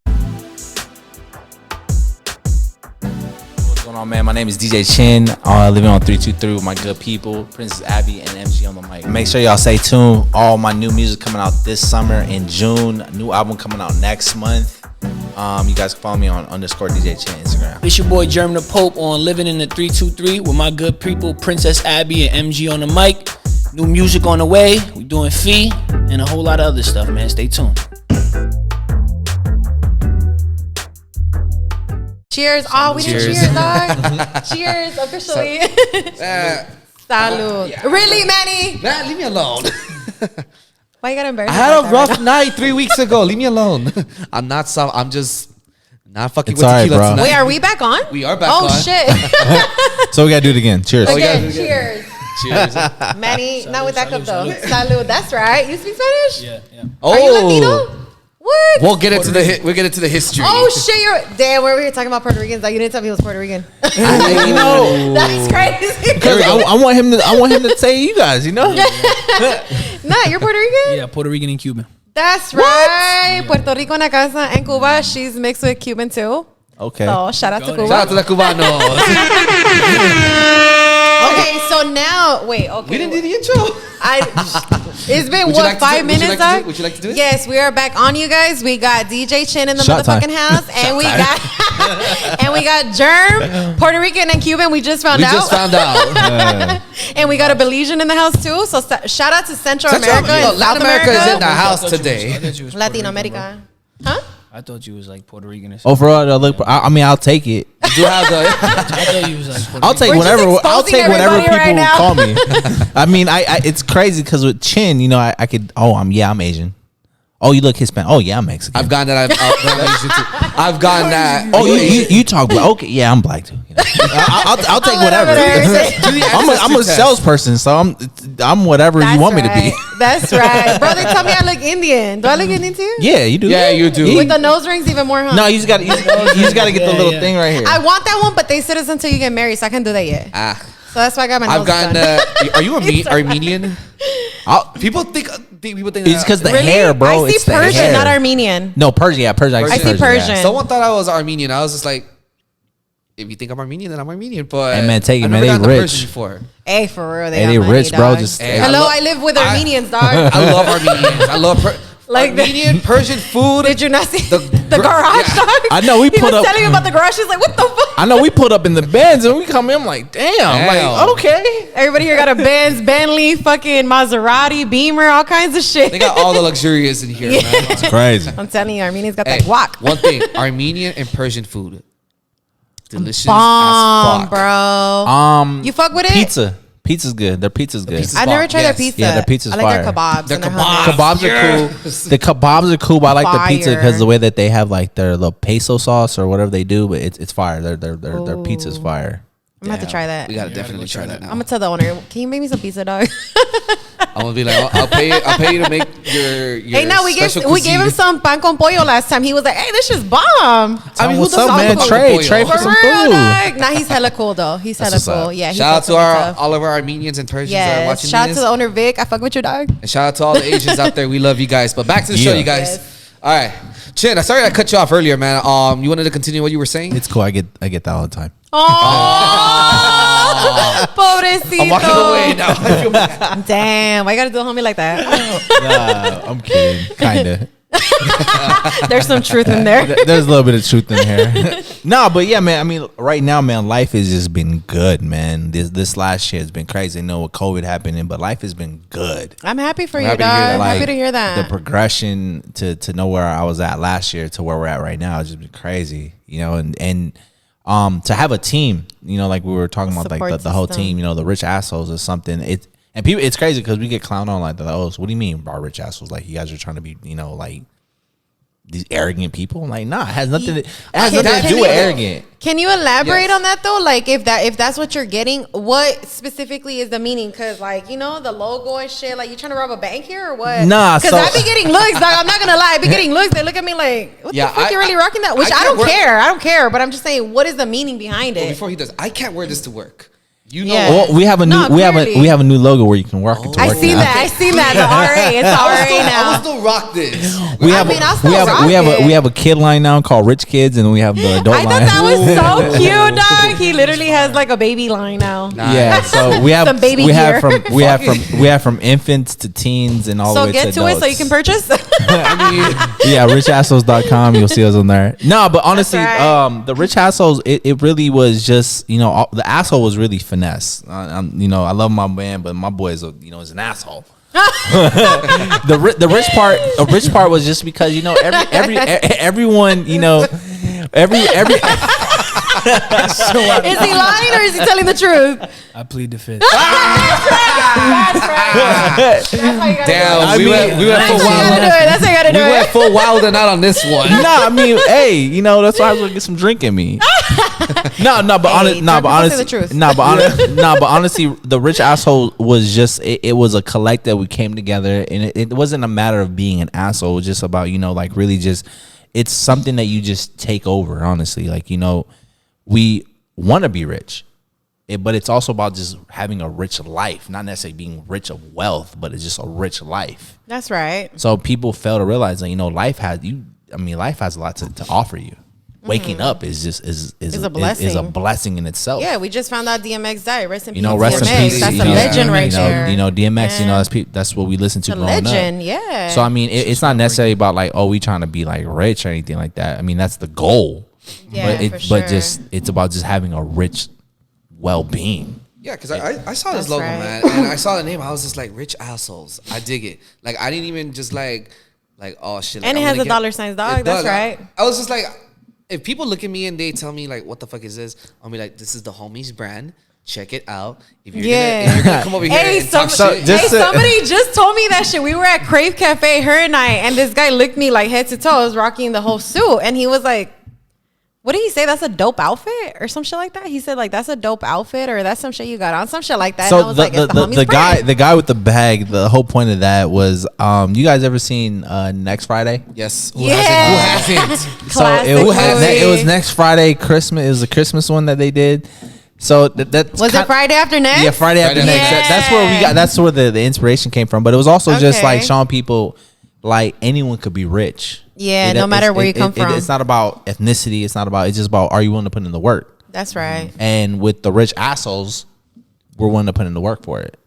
What's going on, man? My name is DJCHIN. Living on 323 with my good people, Princess Abby and MG on the mic. Make sure y'all stay tuned. All my new music coming out this summer in June. New album coming out next month. You guys can follow me on _DJCHIN Instagram. It's your boy JERM the Pope on Living in the 323 with my good people, Princess Abby and MG on the mic. New music on the way. We doing Fee and a whole lot of other stuff, man. Stay tuned. Cheers. Oh, we didn't cheers, dog. Cheers, officially. Salud. Yeah. Really, Manny? Man, leave me alone. Why you gotta embarrass I me had like a that rough right now? night 3 weeks ago. Leave me alone. I'm not soft. I'm just not fucking It's with all right, tequila bro. tonight. Wait, are we back on? We are back oh, on. shit. So we gotta do it again. Cheers. we gotta Okay, do it cheers. Cheers. Manny, not with that cup salud, though. Salud. That's right. You speak Spanish? Yeah. Are you Latino? What? We'll get into the history. Oh shit! You're damn. We're over here talking about Puerto Ricans. Like, you didn't tell me he was Puerto Rican. You know, That's crazy. because I want him to say you guys. You know. Nah, you're Puerto Rican. Yeah, Puerto Rican and Cuban. That's right. Puerto Rico en la casa. And Cuba, she's mixed with Cuban too. Okay. So shout out to Cuba. Shout out to the Cubanos. Okay, so now wait. Okay, We didn't do the intro. It's been Would you what, like to 5 do- minutes? would you like to do it? Yes, we are back on, you guys. We got DJ Chin in the Shot time. motherfucking house, and we got and we got Germ, Puerto Rican and Cuban. We just found We out. just found out. And we got a Belizean in the house too. So shout out to Central America and South Latin America is in the America. house I thought today. you was Latino Puerto Rican, America. Huh? bro. I thought you was like Puerto Rican or something. Overall, look, I mean, I'll take it. You do have the. I thought you was like Puerto I'll Rican. take We're just whatever. I'll exposing take whatever everybody people right now. call me. I mean, I it's crazy because with Chin, you know, I could. Oh, I'm Asian. Oh, you look Hispanic. Oh, yeah, I'm Mexican. I've gotten that. I've gotten that. Oh, you talk black. Okay, yeah, I'm black too. You know. I'll take whatever. I'm a salesperson, so I'm whatever you want me to be. That's right. Bro, they tell me I look Indian. Do I look Indian too? Yeah, you do. Yeah, you do. With the nose rings even more, huh? No, you just got to get the little thing right here. I want that one, but they said it's until you get married, so I can't do that yet. So that's why I got my nose I've gotten. done. Are you Armenian? People think It's because the Really? hair, bro. I see It's the Persian, hair. not Armenian. No, Persian. Yeah, Persian. I see Persian. Yeah. Someone thought I was Armenian. I was just like, if you think I'm Armenian, then I'm Armenian. But Hey, man, take it, I've man. never They gotten the rich. Persian before. Hey, for real, Hey, got they money, rich, bro. dog. Just Hey, Hello, I I live with I- Armenians, dog. I love Armenians. I love Like the- Armenian, Persian food. Did you not see the gr- garage, yeah. dog? I know, we he put was up- telling me about the garage. She's like, what the fuck? I know we put up in the Benz and we come in. I'm like, damn. Like, okay. Everybody here got a Benz, Bentley, fucking Maserati, Beamer, all kinds of shit. They got all the luxurious in here, man. It's crazy. I'm telling you, Armenians got Hey, that guac. one thing, Armenian and Persian food. Delicious Bomb, as fuck. bro. You fuck with it? Pizza. Pizza's good. Their pizza's good. pizza's I never bomb, tried yes. their pizza. Yeah, their pizza's I like their fire. kebabs. Their and their kebabs. hummus. Kebabs are cool. The kebabs are cool, but I like the pizza because Fire. the way that they have like their little peso sauce or whatever they do, but it's fire. Their pizza's fire. I'm gonna have to try that. We gotta definitely try that now. I'm gonna tell the owner, can you make me some pizza, dog? I'm gonna be like, I'll pay you to make your Hey, no, we gave special him cuisine. some pan con pollo last time. He was like, hey, this is bomb. I mean, who What's does up, man? alcohol Trey with for pollo? some For real, food. dog. Nah, he's hella cool though. He's hella what's cool. up. Yeah. he Shout out fucks to with me tough. all of our Armenians and Persians that are Yes. watching Shout out this. to the owner Vic. I fuck with you, dog. And shout out to all the Asians out there. We love you guys. But back to the show, Yeah. you guys. Yes. All right, Chin. I sorry I cut you off earlier, man. You wanted to continue what you were saying? It's cool. I get that all the time. Oh, pobrecito. I'm walking away now. I feel bad. Damn, why you gotta do a homie like that? Nah, I'm kidding. Kinda. There's some truth in there. There's a little bit of truth in here. No, but yeah, man. I mean, right now, man, life has just been good, man. This last year has been crazy. I know with COVID happening, but life has been good. I'm happy for you, happy dog. to hear that. I'm happy Like, to hear that. The progression to know where I was at last year to where we're at right now has just been crazy, you know, and to have a team, you know, like we were talking about, like Support the whole system. team, you know, the rich assholes is something. And people, it's crazy because we get clowned on like, oh, so what do you mean by rich assholes? Like you guys are trying to be, you know, like these arrogant people. I'm like, nah, it has nothing to do with arrogant. Can you elaborate Yes. on that though? Like if that's what you're getting, what specifically is the meaning? Cause like, you know, the logo and shit, like you trying to rob a bank here or what? Nah, Cause so- I be getting looks, dog. I'm not gonna lie, I be getting looks. They look at me like, what Yeah, the fuck, you really I- rocking that? Which I I don't can't wear- care. I don't care. But I'm just saying, what is the meaning behind it? Before he does, I can't wear this to work. You know, Yeah. Well, we have a new No, clearly. we have a new logo where you can work it to I work seen now. that. I seen that. The RA. It's I will RA now. still rock this. We have mean, I'll we still have rock we have it. we have a kid line now called Rich Kids, and we have the adult I line. thought that was so cute, dog. He literally has like a baby line now. Yeah, so we have Some baby we have gear. we have from infants to teens and all the So way get to to it adults. so you can purchase. I mean, Yeah, richassholes.com. You'll see us on there. No, but honestly, right. the rich assholes, it really was just, you know, the asshole was really finesse. You know, I love my man, but my boy is is an asshole. the rich part was just because, you know, everyone, you know, every Is he lying or is he telling the truth? I plead the fifth. That's right. That's how you gotta damn, do it. we went full That's how you wild. gotta do it. That's how you gotta do We went it. full wild and out on this one. I mean, hey, you know, that's why I was gonna get some drink in me. But Hey, don't say the truth. but honestly, the rich asshole was just it was a collect that we came together, and it wasn't a matter of being an asshole. It was just about, you know, like really just it's something that you just take over. Honestly, like, you know, we want to be rich. But it's also about just having a rich life, not necessarily being rich of wealth, but it's just a rich life. That's right. So people fail to realize that, you know, life has a lot to offer you. waking up is just is a blessing. Is a blessing in itself. Yeah, we just found out DMX died. Rest in peace. Rest in DMX. peace. That's a legend right there. DMX. Yeah. That's what we listen to The growing legend, up. yeah. So I mean, it's not necessarily about like, oh, we trying to be like rich or anything like that. I mean, that's the goal. Yeah, but just it's about just having a rich well-being. Yeah, because I saw this That's logo, right. man, and I saw the name. I was just like, rich assholes. I dig it. Like, I didn't even just like oh shit. Like, And it I'm has gonna the dollar signs, dog. It does. That's right. I was just like, if people look at me and they tell me like, what the fuck is this? I'll be like, this is the homies brand. Check it out. If you're gonna come over here Hey, and talk shit, somebody just told me that shit. We were at Crave Cafe, her and I, and this guy licked me like head to toe. I was rocking the whole suit, and he was like, what did he say? That's a dope outfit or some shit like that. He said like that's a dope outfit or that's some shit you got on, some shit like that. So and I was like, it's the homies brand. the guy with the bag, the whole point of that was, you guys ever seen Next Friday? yes. Yeah. Who hasn't? So Classic it was movie. next Friday, Christmas. It was a Christmas one that they did. So that's Was it Friday after next? Yeah, Friday after Friday next. next. That's where we got. That's where the inspiration came from. But it was also just Okay. like showing people like anyone could be rich. Yeah, no matter where you come from. It's not about ethnicity. It's not about. It's just about, are you willing to put in the work? That's right. And with the rich assholes, we're willing to put in the work for it.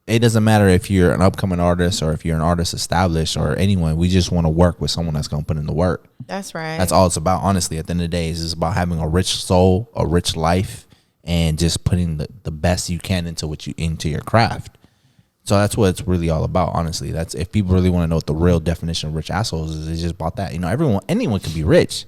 It doesn't matter if you're an upcoming artist or if you're an artist established or anyone. We just want to work with someone that's going to put in the work. That's right. That's all it's about. Honestly, at the end of the day, it's just about having a rich soul, a rich life, and just putting the best you can into your craft. So that's what it's really all about. Honestly, that's if people really want to know what the real definition of rich assholes is. It's just about that. Anyone can be rich.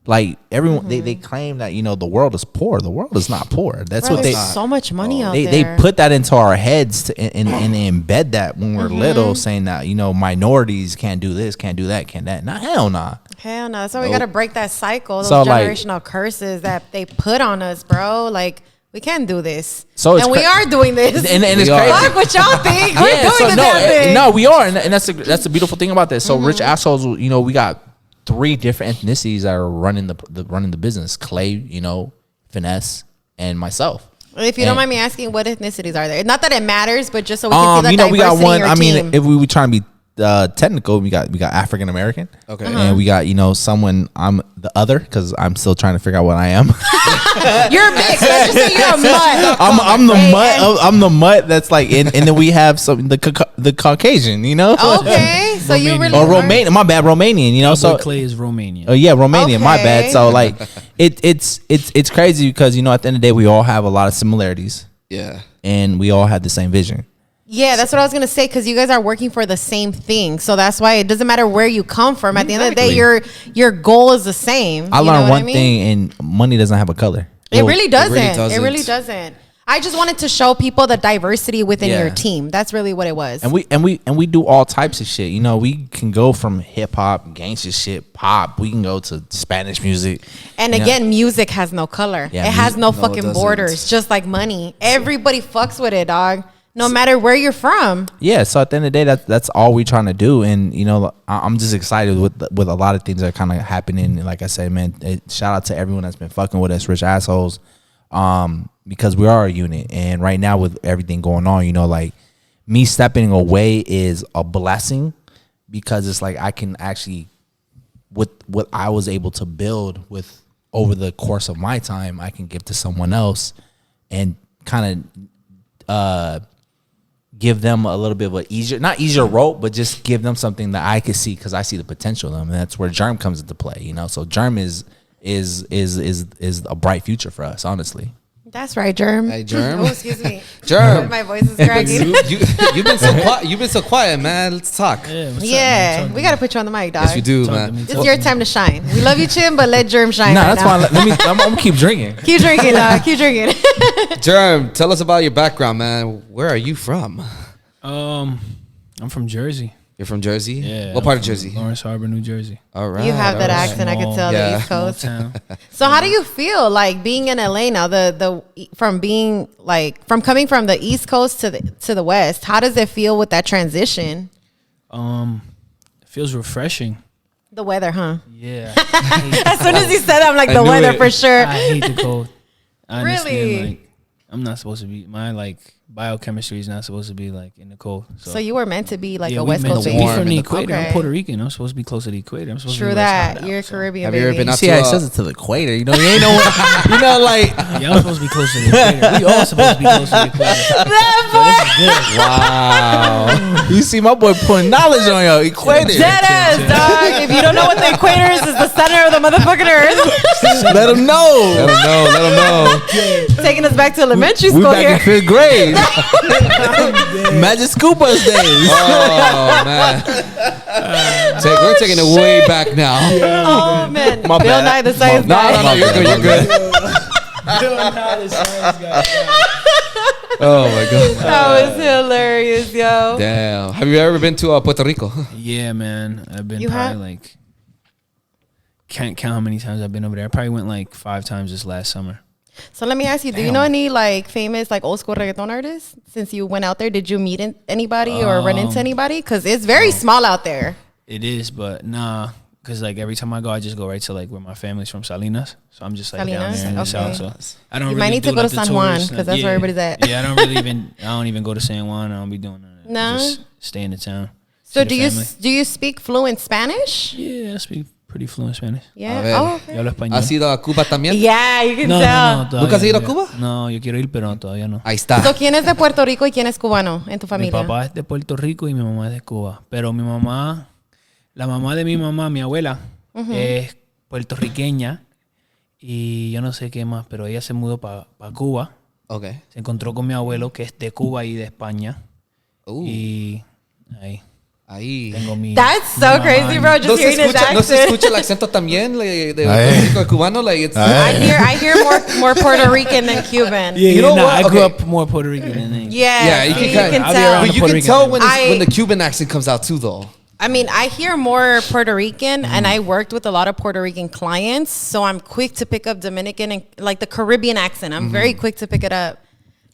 Like everyone, they claim that the world is poor. The world is not poor. That's Bro, what they. there's so much money out They there. put that into our heads and embed that when we're little, saying that minorities can't do this, can't do that, can't that. Nah, hell nah. Hell no. That's why we got to break that cycle, those So, like- generational curses that they put on us, bro. Like, we can't do this. So it's and we are doing this. And it's We are. crazy. Fuck what y'all think. We're doing the damn thing. no, we are, and that's the beautiful thing about this. So rich assholes, we got 3 different ethnicities that are running the business: Clay, Finesse, and myself. If you don't mind me asking, what ethnicities are there? Not that it matters, but just so we can see that we got diversity one. in your I mean, team. if we were trying to be technical, we got African American. Okay. And we got someone. I'm the other because I'm still trying to figure out what I am. You're mixed. Let's just say you're a mutt. I'm the Hey, mutt. I'm the mutt that's like, and then we have the Caucasian. Okay, so you Romanian. really Or are- Romanian. My bad, Romanian. So Clay is Romanian. oh yeah, Romanian. My bad. Okay. So like, it's crazy because at the end of the day, we all have a lot of similarities, Yeah. and we all have the same vision. Yeah, that's what I was gonna say because you guys are working for the same thing, so that's why it doesn't matter where you come from. At the end of the day, your goal is the same. I You know learned what one mean? thing, and money doesn't have a color. It really doesn't. doesn't. It really doesn't. I just wanted to show people the diversity within Yeah. your team. That's really what it was. And we do all types of shit. We can go from hip hop, gangster shit, pop. We can go to Spanish music. And again, music has no color. Yeah, it has no it fucking doesn't. borders, just like money. Everybody fucks with it, dog. No matter where you're from. Yeah, so at the end of the day, that's all we're trying to do, and I'm just excited with a lot of things that are kind of happening. And like I said, man, shout out to everyone that's been fucking with us, rich assholes, because we are a unit. And right now with everything going on, like me stepping away is a blessing because it's like I can actually, with what I was able to build with over the course of my time, I can give to someone else and kind of give them a little bit of not easier rope, but just give them something that I could see because I see the potential in them, and that's where JERM comes into play. So JERM is a bright future for us, honestly. That's right, Germ. Hey, Germ. Oh, excuse me. Germ. My voice is cracking. You've been so quiet. You've been so quiet, man. Let's talk. Yeah, what's Yeah, up, we got to put you on the mic, dog. Yes, we do, Talk to man. me. This is your time to shine. We love you, Chin, but let Germ shine. No, right that's now. fine. I'm gonna keep drinking. Keep drinking, dog. Keep drinking. Germ, tell us about your background, man. Where are you from? I'm from Jersey. You're from Jersey? Yeah. What part of Jersey? Lawrence Harbor, New Jersey. All right. You have that all right. accent. I can tell Yeah. the East Coast. Town. So how do you feel like being in LA now? From coming from the East Coast to the West. How does it feel with that transition? It feels refreshing. The weather, huh? Yeah. As soon as he said that, I'm like, I the knew weather it. for sure. I hate the cold. I understand, Really? like, I'm not supposed to be. My like biochemistry is not supposed to be like in the cold. So you were meant to be like yeah, a West Coast be baby. from the equator. Okay. I'm Puerto Rican. I'm supposed to be close to the equator. I'm supposed True to be that. You're a Caribbean Have baby. you ever been out See to how he says it to the equator. You know, you ain't know. You know, like Yeah, I'm supposed to be close to the equator. We all supposed to be close to the equator. So this is good. Wow. you see my boy putting knowledge on your equator. Dead ass, dog. If you don't know what the equator is, it's the center of the motherfucking earth. Let them know. Let them know. Let them know. Taking us back to elementary We school back in here. 5th grade. Magic Scoop us days. Oh man. We're taking it way back now. Oh man, My Bill bad. Nye the Science No, Guy. no, no. You're good. You're good. Oh my god. That was hilarious, yo. Damn. Have you ever been to Puerto Rico? Yeah, man. I've been You probably have? like can't count how many times I've been over there. I probably went like 5 times this last summer. So let me ask you, do you know any like famous like old school reggaeton artists? Since you went out there, did you meet anybody or run into anybody? Because it's very small out there. It is, but nah. Cause like every time I go, I just go right to like where my family's from, Salinas. So I'm just like down Salinas? there in the Okay. south. So I don't. You really might need do, to go like, to the San Juan, tourist, 'cause that's where everybody's at. Yeah, I don't really even. I don't even go to San Juan. I don't be doing that. No? Just stay in the town. So see the family. do you speak fluent Spanish? Yeah, I speak pretty fluent Spanish. A ver. Yeah. Oh, okay. Yo hablo español. ¿Has ido a Cuba también? Yeah, you can No, tell. no, todavía ¿Nunca has ido a no. Cuba? No, yo quiero ir, pero todavía no. Ahí está. So, ¿quién es de Puerto Rico y quién es cubano en tu Mi familia? papá es de Puerto Rico y mi mamá es de Cuba. Pero mi mamá, la mamá de mi mamá, mi abuela, es puertorriqueña y yo no sé qué más, pero ella se mudó para Cuba. Okay. Se encontró con mi abuelo que es de Cuba y de España. Y ahí tengo mi... That's so mi crazy, mamá. bro. Just hearing his ¿No se accent. escucha el acento también like, de Puerto Rico, de cubano? Like, it's, I hear more Puerto Rican than Cuban. Yeah, You know nah, what? I grew Okay. up more Puerto Rican than they. Yeah, you so can I'll be tell. around But you Puerto can Rican tell thing. when the Cuban accent comes out too, though. I mean, I hear more Puerto Rican, and I worked with a lot of Puerto Rican clients, so I'm quick to pick up Dominican and like the Caribbean accent. I'm very quick to pick it up.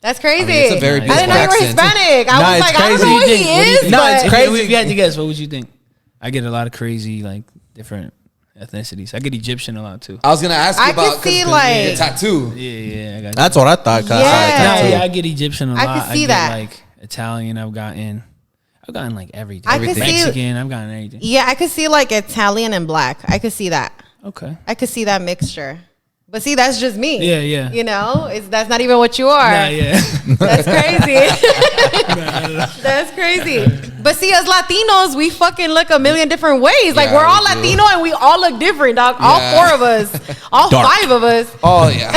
That's crazy. I mean, it's a very I didn't know you were beautiful accent. Hispanic. I Nah, was it's like, I don't crazy. know what What do he you think? is. No, but it's If crazy. you had to guess, what would you think? I get a lot of crazy, like, different ethnicities. I get Egyptian a lot, too. I was gonna ask you I about could see, 'cause like- your tattoo. Yeah, I got That's what I thought. 'Cause I saw Yeah. the tattoo. I get Egyptian a I lot. could see get, that. like, Italian, I've gotten like everything. I could see- Mexican, I've gotten everything. Yeah, I could see like Italian and black. I could see that. Okay. I could see that mixture. But see, that's just me. Yeah, yeah. You know, that's not even what you are. Nah, yeah. That's crazy. That's crazy. But see, as Latinos, we fucking look a million different ways. Like Yeah, we're all we do. Latino and we all look different, dog. All Yeah. 4 of us, all Dark. 5 of us. Oh yeah.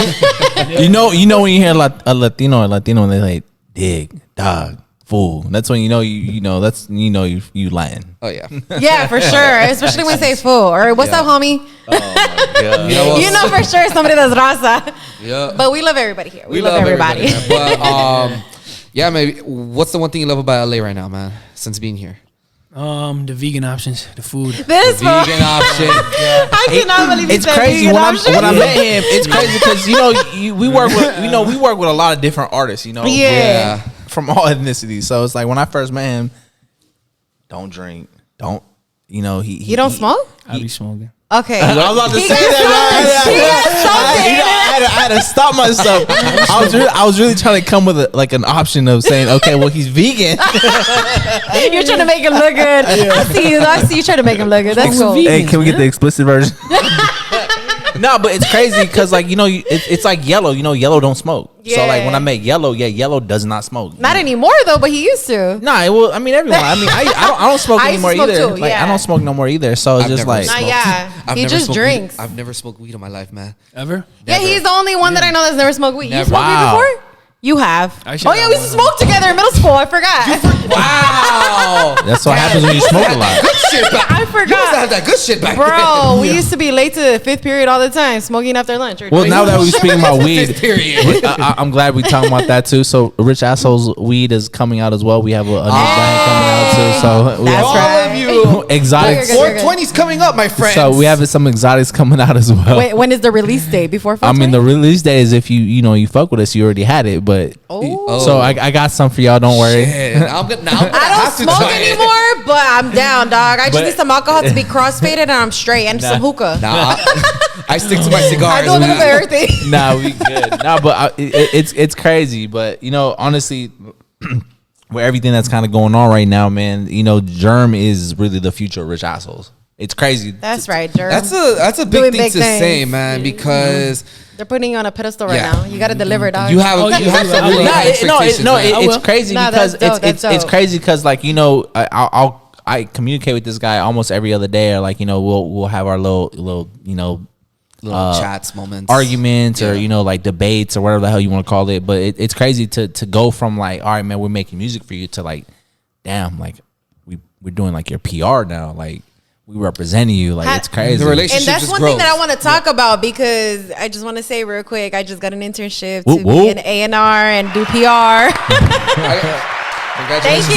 You know when you hear a Latino and they're like, dig, dog, fool. That's when you know you Latin. Oh yeah. Yeah, for sure. Especially when they say fool or what's Yeah. up, homie. You know, You know for sure somebody that's raza. Yeah. But we love everybody here. We love everybody. man. But yeah, maybe. What's the one thing you love about LA right now, man? Since being here, The vegan options, the food. This fool. vegan option. I cannot believe It's he said crazy vegan when option. I met him. It's crazy because we work with a lot of different artists. Yeah. Yeah. from all ethnicities. So it's like when I first met him, don't drink, don't he You don't smoke? I be smoking. Okay. I was about to He say got that. something. He got something. I had to stop myself. I was really trying to come with an option of saying, okay, well he's vegan. You're trying to make him look good. I see you trying to make him look good. That's cool. Hey, can we get the explicit version? No, but it's crazy because it's like Yellow. Yellow don't smoke. So like when I met Yellow, Yellow does not smoke. Not anymore though, but he used to. Nah, well, I mean everyone. I mean, I don't smoke I used to anymore smoke either. too, Like yeah. I don't smoke no more either. So it's I've just never like smoked. Yeah. He never just smoked drinks. Weed. I've never smoked weed in my life, man. Ever? Yeah, he's the only one that I know that's never smoked weed. You Never. smoked Wow. weed before? You have. I should Oh yeah, have we used to one. smoke together in middle school. I forgot. Wow. that's what happens when you smoke a lot. Good shit back. I You must have forgot. that good shit back Bro, we used to be late to the 5th period all the time, smoking after lunch. Well, now that we're speaking about weed, Period. I'm glad we talking about that too. So Rich Assholes weed is coming out as well. We have a new brand coming out too. So we That's have All right. of you. exotics. You're good. 420's coming up, my friends. So we have some exotics coming out as well. Wait, when is the release date? Before I mean, 420? the release day is if you fuck with us, you already had it. But Oh. so I got some for y'all. Don't worry. Shit. Now I'm gonna I don't have to smoke try it. anymore, but I'm down, dog. I just But- need some alcohol to be crossfaded and I'm straight and some hookah. Nah, I stick to my cigars. I do a little bit of everything. Nah, we good. Nah, but it's crazy. But honestly, with everything that's kind of going on right now, man, JERM is really the future of rich assholes. It's crazy. That's right, JERM. That's a big thing to say, man, because they're putting you on a pedestal right now. You got to deliver, dog. you have some really high expectations. It's crazy because it's crazy because I communicate with this guy almost every other day, or we'll have our little chats, moments, arguments, or like debates or whatever the hell you want to call it. But it's crazy to go from all right, man, we're making music for you, to damn, we're doing your PR now, we representing you, it's crazy. The relationship, and that's one grows. thing that I want to talk about, because I just want to say real quick, I just got an internship to be an A&R and do PR. Congratulations.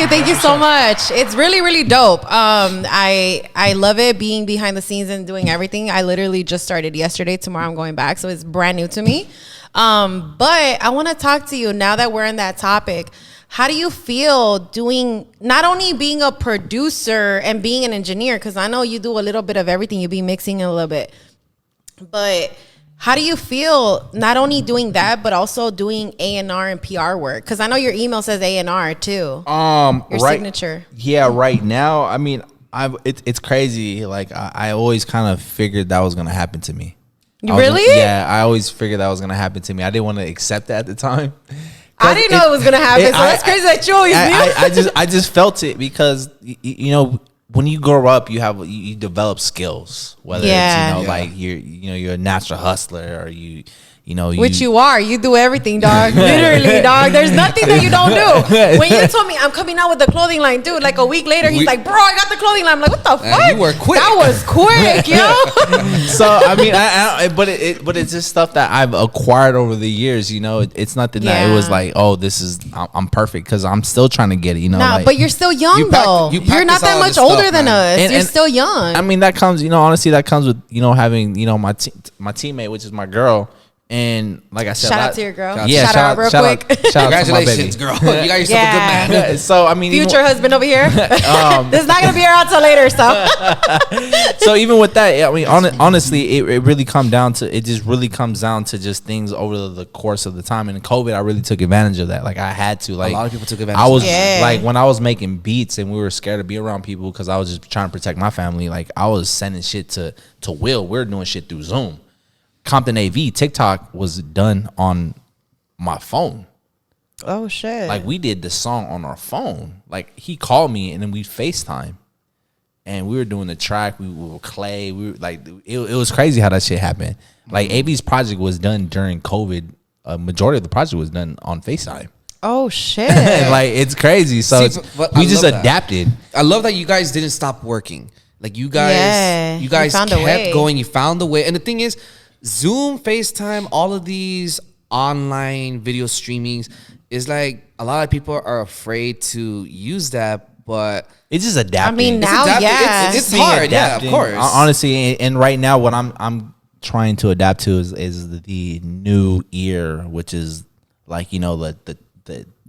Thank you so much. It's really, really dope. I love it, being behind the scenes and doing everything. I literally just started yesterday. Tomorrow I'm going back, so it's brand new to me. But I want to talk to you now that we're in that topic. How do you feel doing, not only being a producer and being an engineer, because I know you do a little bit of everything, you be mixing a little bit, but how do you feel not only doing that, but also doing A&R and PR work? Because I know your email says A&R too. Your signature. Yeah, right now, I mean, it's crazy. I always kind of figured that was going to happen to me. Really? I always figured that was going to happen to me. I didn't want to accept that at the time. I didn't know it was gonna happen, so that's crazy that you always knew. I just felt it because when you grow up, you develop skills. Whether it's you're a natural hustler, or which you are. You do everything, dog. Literally, dog. There's nothing that you don't do. When you told me I'm coming out with the clothing line, dude, a week later, he's like, bro, I got the clothing line. I'm like, what the fuck? You were quick. That was quick, yo. So I mean, but it's just stuff that I've acquired over the years. It's nothing that it was I'm perfect, because I'm still trying to get it. But you're still young though. You're not that much older than us. You're still young. I mean, that comes, honestly, that comes with having my teammate, which is my girl. And like I said, shout out to your girl. Yeah, shout out real quick. Congratulations, girl. You got yourself a good man. So I mean, future husband over here. This is not gonna be around till later. So even with that, I mean, honestly, it really comes down to just things over the course of the time. And in COVID, I really took advantage of that. I had to. A lot of people took advantage. I was when I was making beats and we were scared to be around people because I was just trying to protect my family. I was sending shit to Will. We're doing shit through Zoom. Compton AV TikTok was done on my phone. Oh shit! We did the song on our phone. He called me and then we FaceTime, and we were doing the track. We were Clay. We were it was crazy how that shit happened. AV's project was done during COVID. A majority of the project was done on FaceTime. Oh shit! It's crazy. So we just adapted. I love that you guys didn't stop working. You guys kept going. You found a way. And the thing is, Zoom, FaceTime, all of these online video streamings is a lot of people are afraid to use that, but it's just adapting. I mean, now, it's hard. Adapting. Yeah, of course. Honestly, and right now, what I'm trying to adapt to is the new year, which is the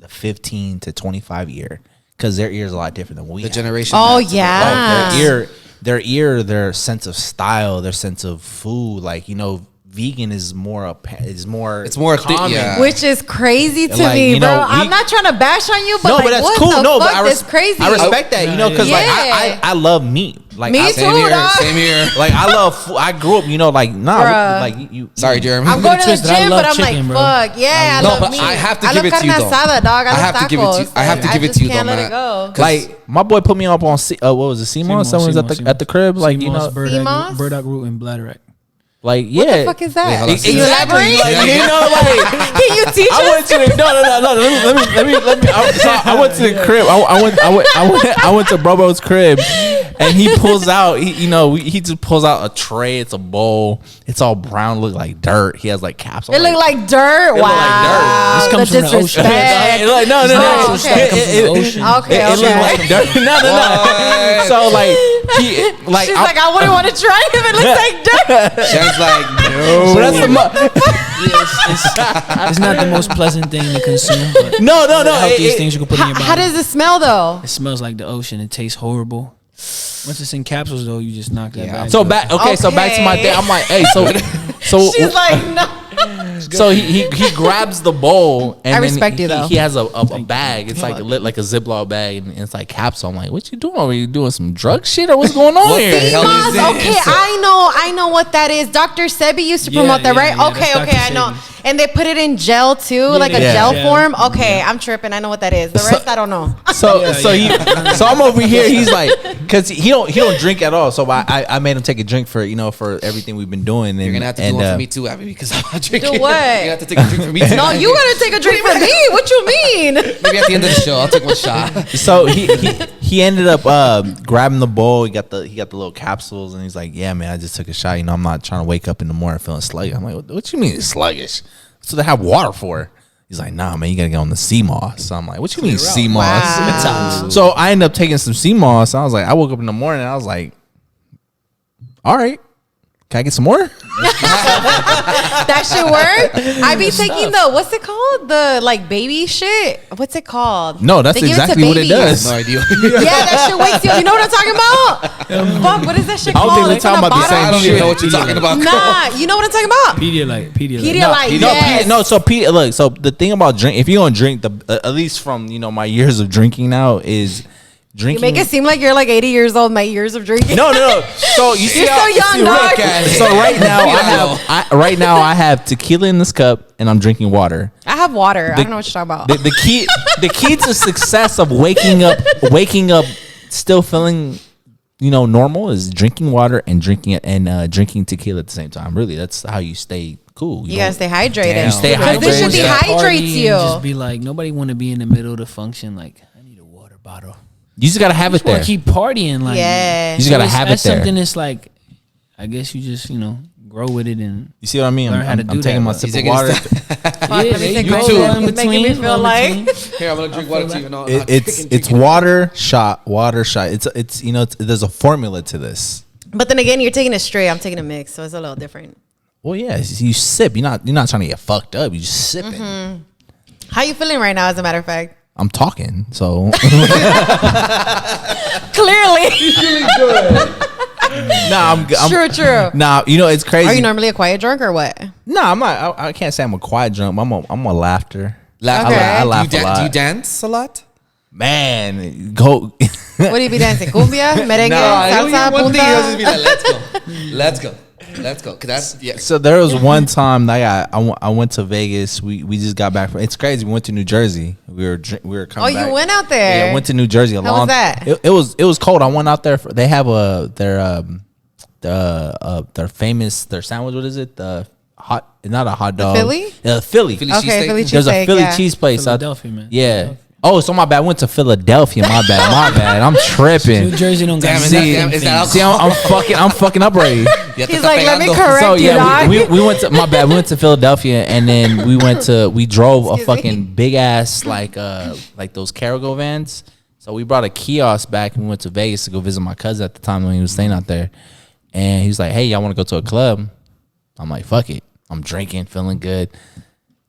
15 to 25 year, because their ear is a lot different than we have. Generation. Oh yeah. Their sense of style, their sense of food, vegan is more common. Which is crazy to me, bro. I'm not trying to bash on you, but that's what cool. the fuck? That's crazy. I respect that, because I love meat. Me too, dog. Same here. I love food. I grew up, you. Sorry, Jeremy. I'm going to the gym, but I'm chicken, fuck yeah. I love meat. I have to give it to you, though. I have to give it to you. I have to give it to you, though, man. Can't let it go. My boy put me up on what was it? CMOS? Someone was at the crib, CMOS? burdock root and bladderite. What the fuck is that? Can you elaborate? Can you teach us? I went to the let me. I went to the crib. I went to Brobo's crib, and he pulls out. He just pulls out a tray. It's a bowl. It's all brown, look like dirt. He has caps on. It look like dirt. Wow. This comes from the ocean. No. Okay. It looked like dirt. No. So she's I wouldn't want to try it if it looks like dirt. Sharon's no. So that's it's not the most pleasant thing to consume. But no. The healthiest things you can put in your body. How does it smell though? It smells like the ocean. It tastes horrible. Once it's in capsules, though, you just knock that back. So back to my thing. I'm like, hey, so She's like, no. So he grabs the bowl and I respect you, though. he has a bag. It's like a Ziploc bag and it's like capsule. I'm like, what you doing? Are you doing some drug shit or what's going on here? Okay, I know what that is. Dr. Sebi used to promote that, right? Okay, I know. And they put it in gel too, like a gel form. Okay, I'm tripping. I know what that is. The rest I don't know. So I'm over here. He's like, because he don't drink at all. So I made him take a drink for for everything we've been doing. And, you're gonna have to do one for me too, Abby, because I'm not drinking. Do what? You have to take a drink for me too. No, you gotta take a drink for me. What you mean? Maybe at the end of the show, I'll take one shot. So he ended up grabbing the bowl. He got the little capsules, and he's like, yeah, man, I just took a shot. I'm not trying to wake up in the morning feeling sluggish. I'm like, what you mean it's sluggish? So they have water for. He's like, nah, man, you gotta get on the sea moss. So I'm like, what you mean sea moss? Wow. So I ended up taking some sea moss. I was like, I woke up in the morning and I was like, all right, can I get some more? That shit work? I be taking what's it called? The like baby shit. What's it called? No, that's They give exactly what it does. No idea. Yeah, that shit wakes you up. You know what I'm talking about? Fuck, what is that shit I don't called? think we're It's on talking the about the bottom. same I don't even know what you're talking about. Nah, you know what I'm talking about? Pedialyte. Pedialyte. Yes. So look, so the thing about drink, if you don't drink, at least from my years of drinking now is drinking. You make it seem like you're like 80 years old. My years of drinking. No. So you see You're how, so young, dog. So right now I have tequila in this cup and I'm drinking water. I have water. I don't know what you're talking about. The key to success of waking up still feeling normal is drinking water and drinking tequila at the same time. Really, that's how you stay cool. You gotta stay hydrated. You stay Because this shit hydrated. dehydrates you. Just be like, nobody want to be in the middle of the function. Like, I need a water bottle. You just gotta have it there. Keep partying. Like, Yeah. You just gotta have it that's there. something that's like, I guess you just grow with it and You see what I mean? learn how to I'm do taking that, my but- sip of water. Let me take You a too. sip. It's making me feel like Here, I'm gonna drink water too. No, It's water shot. It's there's a formula to this. But then again, you're taking it straight. I'm taking a mix, so it's a little different. Well, yeah, you sip. You're not trying to get fucked up. You just sipping. How you feeling right now? As a matter of fact, I'm talking, so clearly. nah, I'm True. Nah, it's crazy. Are you normally a quiet drunk or what? Nah, I'm not. I can't say I'm a quiet drunk. I'm a laughter. Laugh. Okay. I laugh a lot. Do you dance a lot? Man, go. What do you be dancing? Cumbia, merengue, salsa, one thing you'll just be punta. like, let's go. Cause that's So there was one time that I went to Vegas. We just got back from. It's crazy. We went to New Jersey. We were coming. Oh, back. you went out there? Yeah, I went to New Jersey. How was that? It was cold. I went out there. They have their famous sandwich. What is it? Not a hot dog. Philly? Philly. Philly Okay, cheesesteak? Philly There's a cheesesteak, Philly yeah. cheese place. Philadelphia, man. Yeah. Oh, so my bad. I went to Philadelphia. My bad. I'm tripping. New Jersey don't got Damn, is that See, I'm fucking up already. He's like, let me correct So you, yeah, dog. we went to my bad. We went to Philadelphia and then we drove a Excuse fucking me. big ass like those Carago vans. So we brought a kiosk back and we went to Vegas to go visit my cousin at the time when he was staying out there. And he was like, "Hey, y'all want to go to a club?" I'm like, "Fuck it." I'm drinking, feeling good.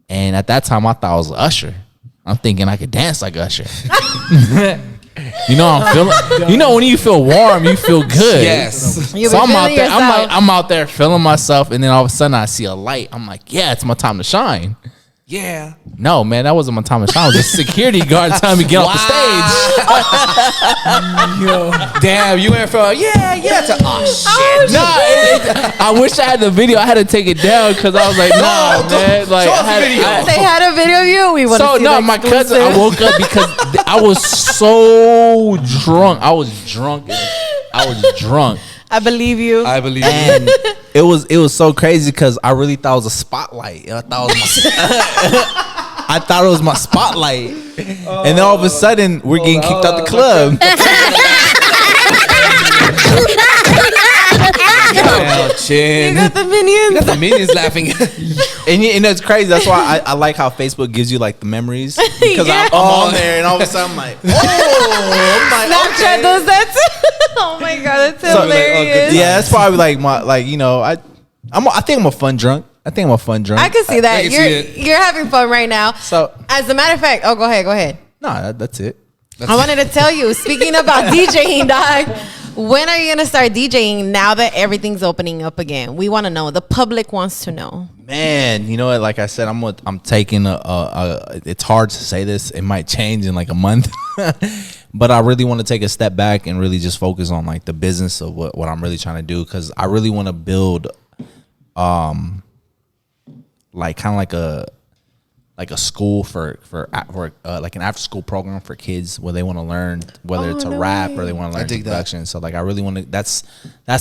And at that time, I thought I was Usher. I'm thinking I could dance like Usher. I'm feeling. When you feel warm, you feel good. Yes. You So be I'm out feeling there. yourself. I'm out there feeling myself, and then all of a sudden I see a light. I'm like, yeah, it's my time to shine. Yeah. No, man, that wasn't my time to shine. I was just security guard telling me to get off the stage. Damn, you went from shit. Nah, I wish I had the video. I had to take it down because I was like, nah, man. Like, show us the video. They had a video of you. We want to So see no, the my cousin. I exclusive. woke up because I was so drunk. I was drunk. I believe you. I believe you. And it was so crazy because I really thought it was a spotlight. I thought it was my spotlight. And then all of a sudden we're getting kicked out the club. Chin. You got the minions. The minions laughing. And it's crazy. That's why I like how Facebook gives you like the memories because Yeah. I'm on there and all of a sudden I'm like, Snapchat does that too. Oh my god, that's hilarious. yeah, that's probably like my I think I'm a fun drunk. I I can see that. can see You're having fun right now. So As a matter of fact, go ahead. nah, that's it. I wanted to tell you, speaking about DJing, dog, When are you gonna start DJing now that everything's opening up again? We want to know. The public wants to know. Man, you know what? Like I said, I'm taking it's hard to say this. It might change in like a month, but I really want to take a step back and really just focus on like the business of what I'm really trying to do, because I really want to build, like kind of like a school for like an after school program for kids where they want to learn whether it's a rap or they want to learn production. So like I really want to. That's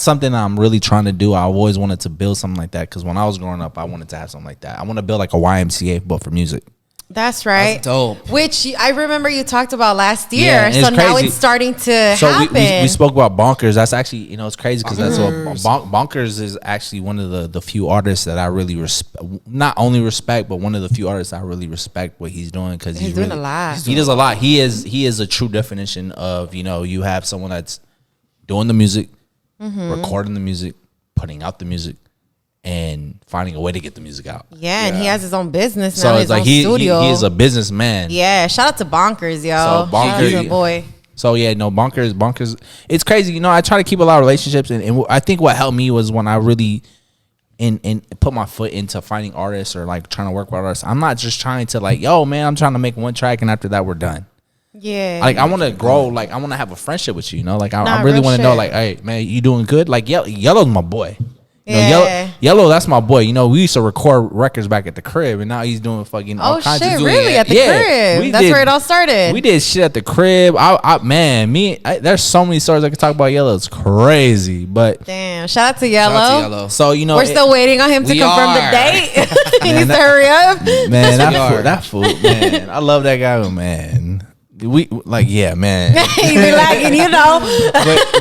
something I'm really trying to do. I always wanted to build something like that because when I was growing up, I wanted to have something like that. I want to build like a YMCA but for music. That's right. That's dope. Which I remember you talked about last year. Yeah, so now it's starting to happen. We spoke about Bonkers. That's actually, you know, it's crazy because that's what Bonkers is actually one of the few artists that I really not only respect, but one of the few artists I really respect what he's doing because he's doing a lot. He does a lot. He is a true definition of, you know, you have someone that's doing the music, recording the music, putting out the music, and finding a way to get the music out. Yeah, and he has his own business now. So his it's like own he studio. He is a businessman. Yeah, shout out to Bonkers, yo. So Bonkers, shout out to boy. So yeah, no, Bonkers. It's crazy, you know. I try to keep a lot of relationships, and I think what helped me was when I really and put my foot into finding artists or like trying to work with artists. I'm not just trying to like, yo, man, I'm trying to make one track, and after that, we're done. Yeah, like I want to grow. Like I want to have a friendship with you. You know, like I Nah, really real want to know, shit. like, hey, man, you doing good? Like Yellow's my boy. You know, Yeah. Yellow, that's my boy. You know, we used to record records back at the crib, and now he's doing fucking all kinds shit, of really? At the crib? That's where it all started. We did shit at the crib. There's so many stories I could talk about Yellow. It's crazy, but damn, shout out to Yellow. Shout out to Yellow. so you know, We're still waiting on him to We confirm are. the date. He needs to hurry up. man, are. that fool, man. I love that guy, man. We like, yeah, man. He be lagging, you know.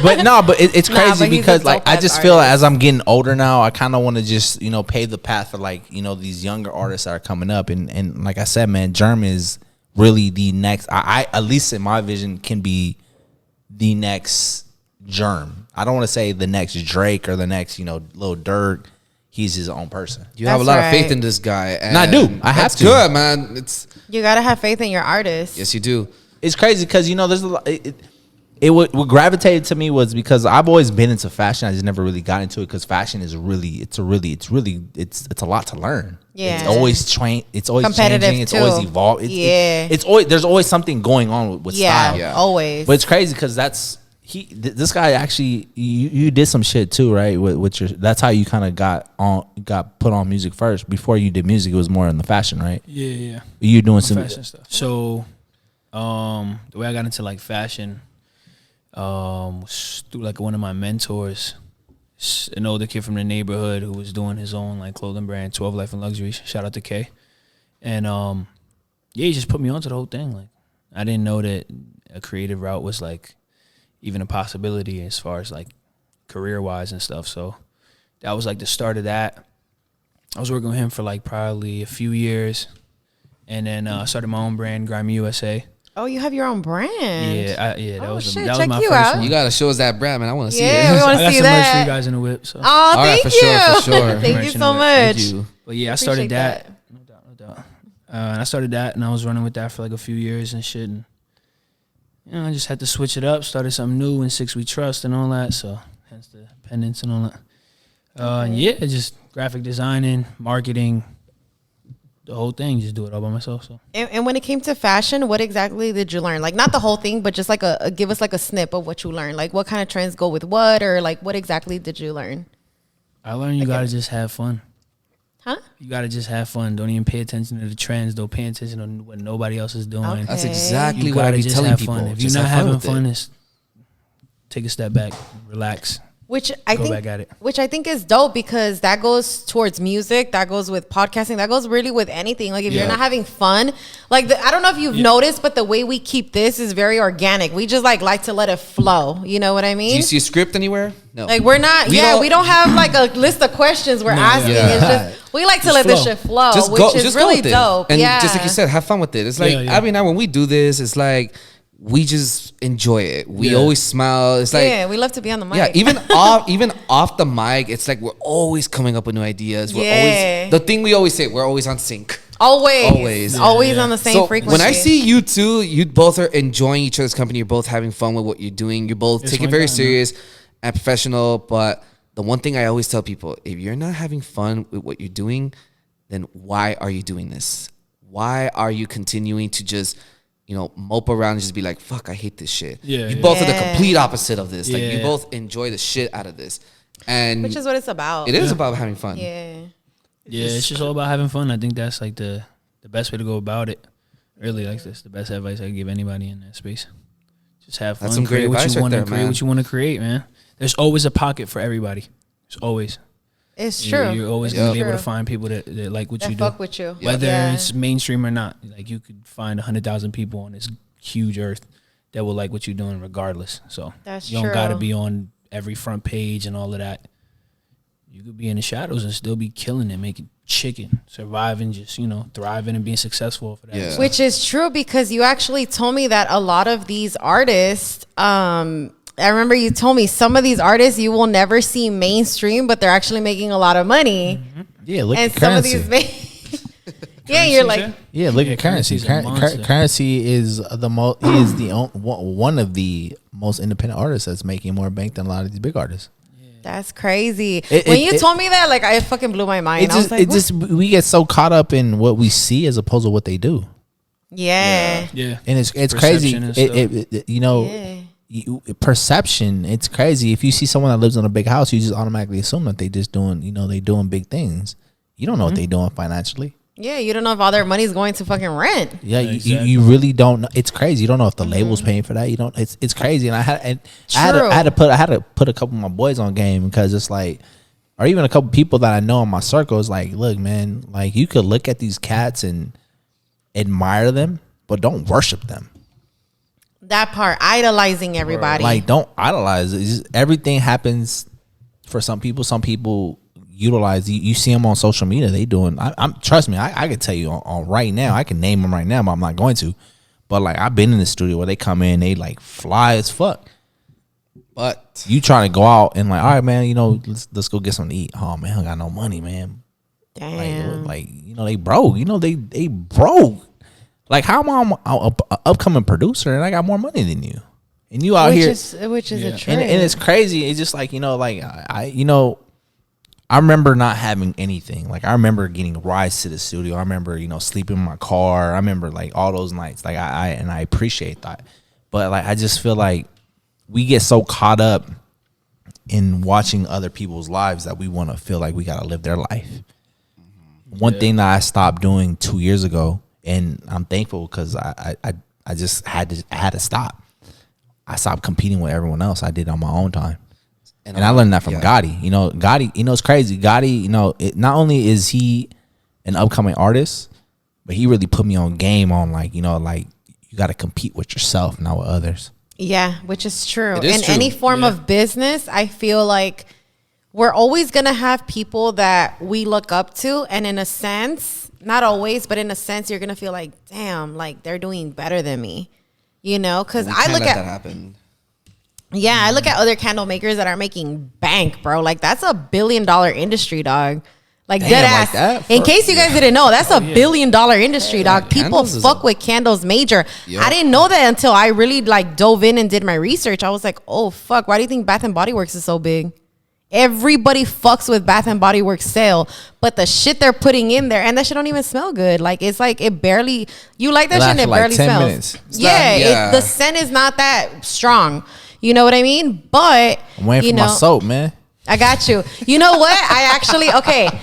but it's Nah, crazy but he's a because like I dope-ass just feel like artist. as I'm getting older now, I kind of want to just, you know, pave the path for like, you know, these younger artists that are coming up, and like I said, man, JERM is really the next. I at least in my vision can be the next JERM. I don't want to say the next Drake or the next, you know, Lil Durk. He's his own person. You have a That's lot of right. faith in this guy. And I do. I have that's to. good, man. It's You gotta have faith in your artist. yes, you do. It's crazy because, you know, there's a lot. What gravitated to me was because I've always been into fashion. I just never really got into it because fashion is it's a lot to learn. Yeah. It's always It's always Competitive changing. It's too. always evolving. Yeah. It's always there's always something going on with style. Yeah. Always. But it's crazy because this guy actually you did some shit too, right? With your that's how you kind of got put on music first. Before you did music, it was more in the fashion, right? Yeah. You doing some Fashion stuff. So, the way I got into like fashion, was through like one of my mentors, an older kid from the neighborhood who was doing his own like clothing brand, 12 Life and Luxury. Shout out to K. And yeah, he just put me onto the whole thing. Like I didn't know that a creative route was like even a possibility as far as like career wise and stuff. So that was like the start of that. I was working with him for like probably a few years, and then I started my own brand, Grimy USA. Oh, you have your own brand. Yeah, that Oh, was shit, that check was my you first out. one. You gotta show us that brand, man. I want to see Yeah, it. we want I to got see some merch for that. you guys in the whip. So, Oh, All right, thank for you. sure, for sure. Thank Merch you in so the whip. much. Thank you. but yeah, I Appreciate started that. that. No doubt. And I started that, and I was running with that for like a few years and shit. And you know, I just had to switch it up. Started something new in 6 We Trust and all that. So hence the pendants and all that. And yeah, just graphic designing, marketing, the whole thing. Just do it all by myself. So. And when it came to fashion, what exactly did you learn? Like not the whole thing, but just like give us like a snip of what you learned. Like what kind of trends go with what, or like what exactly did you learn? I learned you gotta just have fun. Huh? You gotta just have fun. Don't even pay attention to the trends. Don't pay attention to what nobody else is doing. Okay. That's exactly You what I gotta be just telling have people. fun. If Just you're not have having with it. fun, it's take a step back, relax, Which I go think, back at it. which I think is dope because that goes towards music, that goes with podcasting, that goes really with anything. Like if you're Yeah. not having fun, like I don't know if you've noticed, but the way we keep this is very organic. We just like to let it flow. You know what I mean? Do you see a script anywhere? No. Like we're not, we don't have like a list of questions we're asking. yeah. It's just we like to let this flow. shit flow, just which go, is just really go with dope. it. And yeah, just like you said, have fun with it. It's like Yeah. Abby and I, when we do this, it's like we just enjoy it. We Yeah. always smile. It's like yeah, we love to be on the mic. yeah, even off the mic, it's like we're always coming up with new ideas. We're Yeah. always the thing we always say. We're always on sync. Always on the same So frequency. when I see you two, you both are enjoying each other's company. You're both having fun with what you're doing. You both take it very serious and professional. But the one thing I always tell people, if you're not having fun with what you're doing, then why are you doing this? Why are you continuing to just, mope around and just be like, fuck, I hate this shit. You both are the complete opposite of this. Like you both enjoy the shit out of this. And which is what it's about. It is about having fun. Yeah. Yeah, it's just all about having fun. I think that's like the best way to go about it. Really, like this, the best advice I can give anybody in that space. Just have fun. That's some great advice right there, create what you want to create, man. There's always a pocket for everybody. There's always. It's true. You're always gonna be able to find people that like what you do. Fuck with you. Whether it's mainstream or not. Like you could find 100,000 people on this huge earth that will like what you're doing regardless. So that's you don't gotta be on every front page and all of that. You could be in the shadows and still be killing it, making chicken, surviving, just, thriving and being successful for that. Yeah. Which is true because you actually told me that a lot of these artists, I remember you told me some of these artists you will never see mainstream, but they're actually making a lot of money. Mm-hmm. Yeah, look and at Currency. Some of these, you're like, yeah, look at Currency. Currency is one of the most independent artists that's making more bank than a lot of these big artists. That's crazy. When you told me that, like, I fucking blew my mind. I was like, we get so caught up in what we see as opposed to what they do. Yeah. And it's crazy. Perception. It's crazy. If you see someone that lives in a big house, you just automatically assume that they just doing, they doing big things. You don't know what they doing financially. Yeah, you don't know if all their money's going to fucking rent. Yeah, exactly. you really don't know. It's crazy. You don't know if the label's paying for that. You don't. It's crazy. And I had to put a couple of my boys on game because it's like, or even a couple people that I know in my circle is like, look, man, like you could look at these cats and admire them, but don't worship them. That part, idolizing everybody. Like don't idolize. It's just, everything happens for some people. Some people utilize. You see them on social media. They doing. I'm trust me. I can tell you on right now. I can name them right now, but I'm not going to. But like I've been in the studio where they come in, they like fly as fuck. But you trying to go out and like, all right, man, let's go get something to eat. Oh man, I got no money, man. Damn. Like they broke. They broke. Like how am I an upcoming producer and I got more money than you, and you out here, which is a trend. And it's crazy. It's just like I remember not having anything. Like I remember getting rides to the studio. I remember, sleeping in my car. I remember like all those nights. Like I appreciate that. But like I just feel like we get so caught up in watching other people's lives that we want to feel like we gotta live their life. One thing that I stopped doing 2 years ago, and I'm thankful because I just had to stop. I stopped competing with everyone else. I did it on my own time. And I learned that from Gotti. Gotti, it's crazy. Gotti, not only is he an upcoming artist, but he really put me on game on like, you got to compete with yourself, not with others. Yeah, which is true. It is in true. any form of business, I feel like we're always going to have people that we look up to. And in a sense, not always, but in a sense, you're going to feel like, damn, like they're doing better than me. Because I look at that happen. Yeah, I look at other candle makers that are making bank, bro. Like that's $1 billion industry, dog. Like dead ass. Like in case you guy didn't know, that's $1 billion industry, dog. People fuck with candles major. Yep. I didn't know that until I really like dove in and did my research. I was like, oh fuck, why do you think Bath and Body Works is so big? Everybody fucks with Bath and Body Works sale, but the shit they're putting in there, and that shit don't even smell good. Like it's like it barely. You like that shit, and it barely smells. Minutes. The scent is not that strong. You know what I mean? But I'm waiting for my soap, man. I got you. You know what? I actually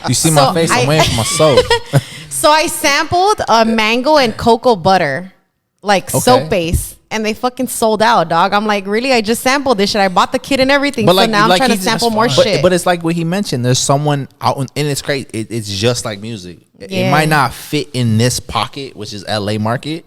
You see my face? I'm waiting for my soap. So I sampled a mango and cocoa butter, soap base, and they fucking sold out, dog. I'm like, really? I just sampled this shit. I bought the kit and everything. But now I'm trying to sample more shit. But it's like what he mentioned. There's someone out, and it's crazy. It's just like music. It might not fit in this pocket, which is LA market.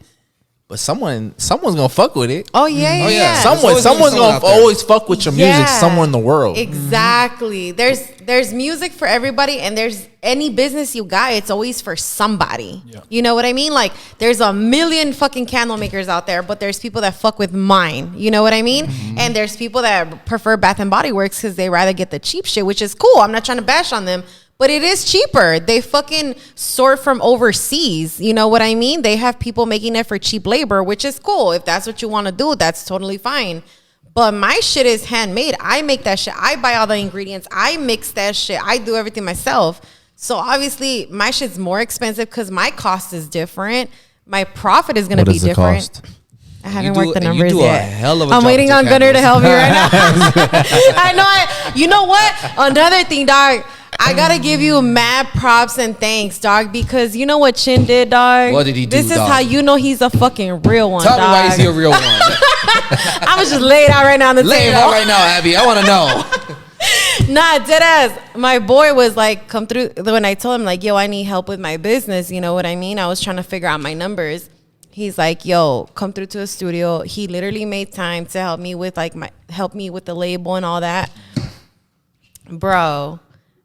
But someone's gonna fuck with it. Oh yeah. Someone's gonna always fuck with your music somewhere in the world. Exactly. There's music for everybody, and there's any business you got, it's always for somebody. Yeah. You know what I mean? Like there's 1 million fucking candle makers out there, but there's people that fuck with mine. You know what I mean? Mm-hmm. And there's people that prefer Bath and Body Works because they rather get the cheap shit, which is cool. I'm not trying to bash on them. But it is cheaper. They fucking sort from overseas. You know what I mean? They have people making it for cheap labor, which is cool. If that's what you want to do, that's totally fine. But my shit is handmade. I make that shit. I buy all the ingredients. I mix that shit. I do everything myself. So obviously my shit's more expensive because my cost is different. My profit is going to be different. Cost? I haven't worked the numbers you do yet. A hell of a I'm job waiting with on your Gunner to candles. help me right now. I know. You know what? Another thing, dog. I gotta give you mad props and thanks, dog, because you know what Chin did, dog. What did he do, This is dog? how you know he's a fucking real one. Tell dog. me why is he a real one? I was just laid out right now on the Lay it table. out right now, Abby. I want to know. Nah, deadass. My boy was like, come through. When I told him, like, yo, I need help with my business. You know what I mean? I was trying to figure out my numbers. He's like, yo, come through to the studio. He literally made time to help me with help me with the label and all that. Bro,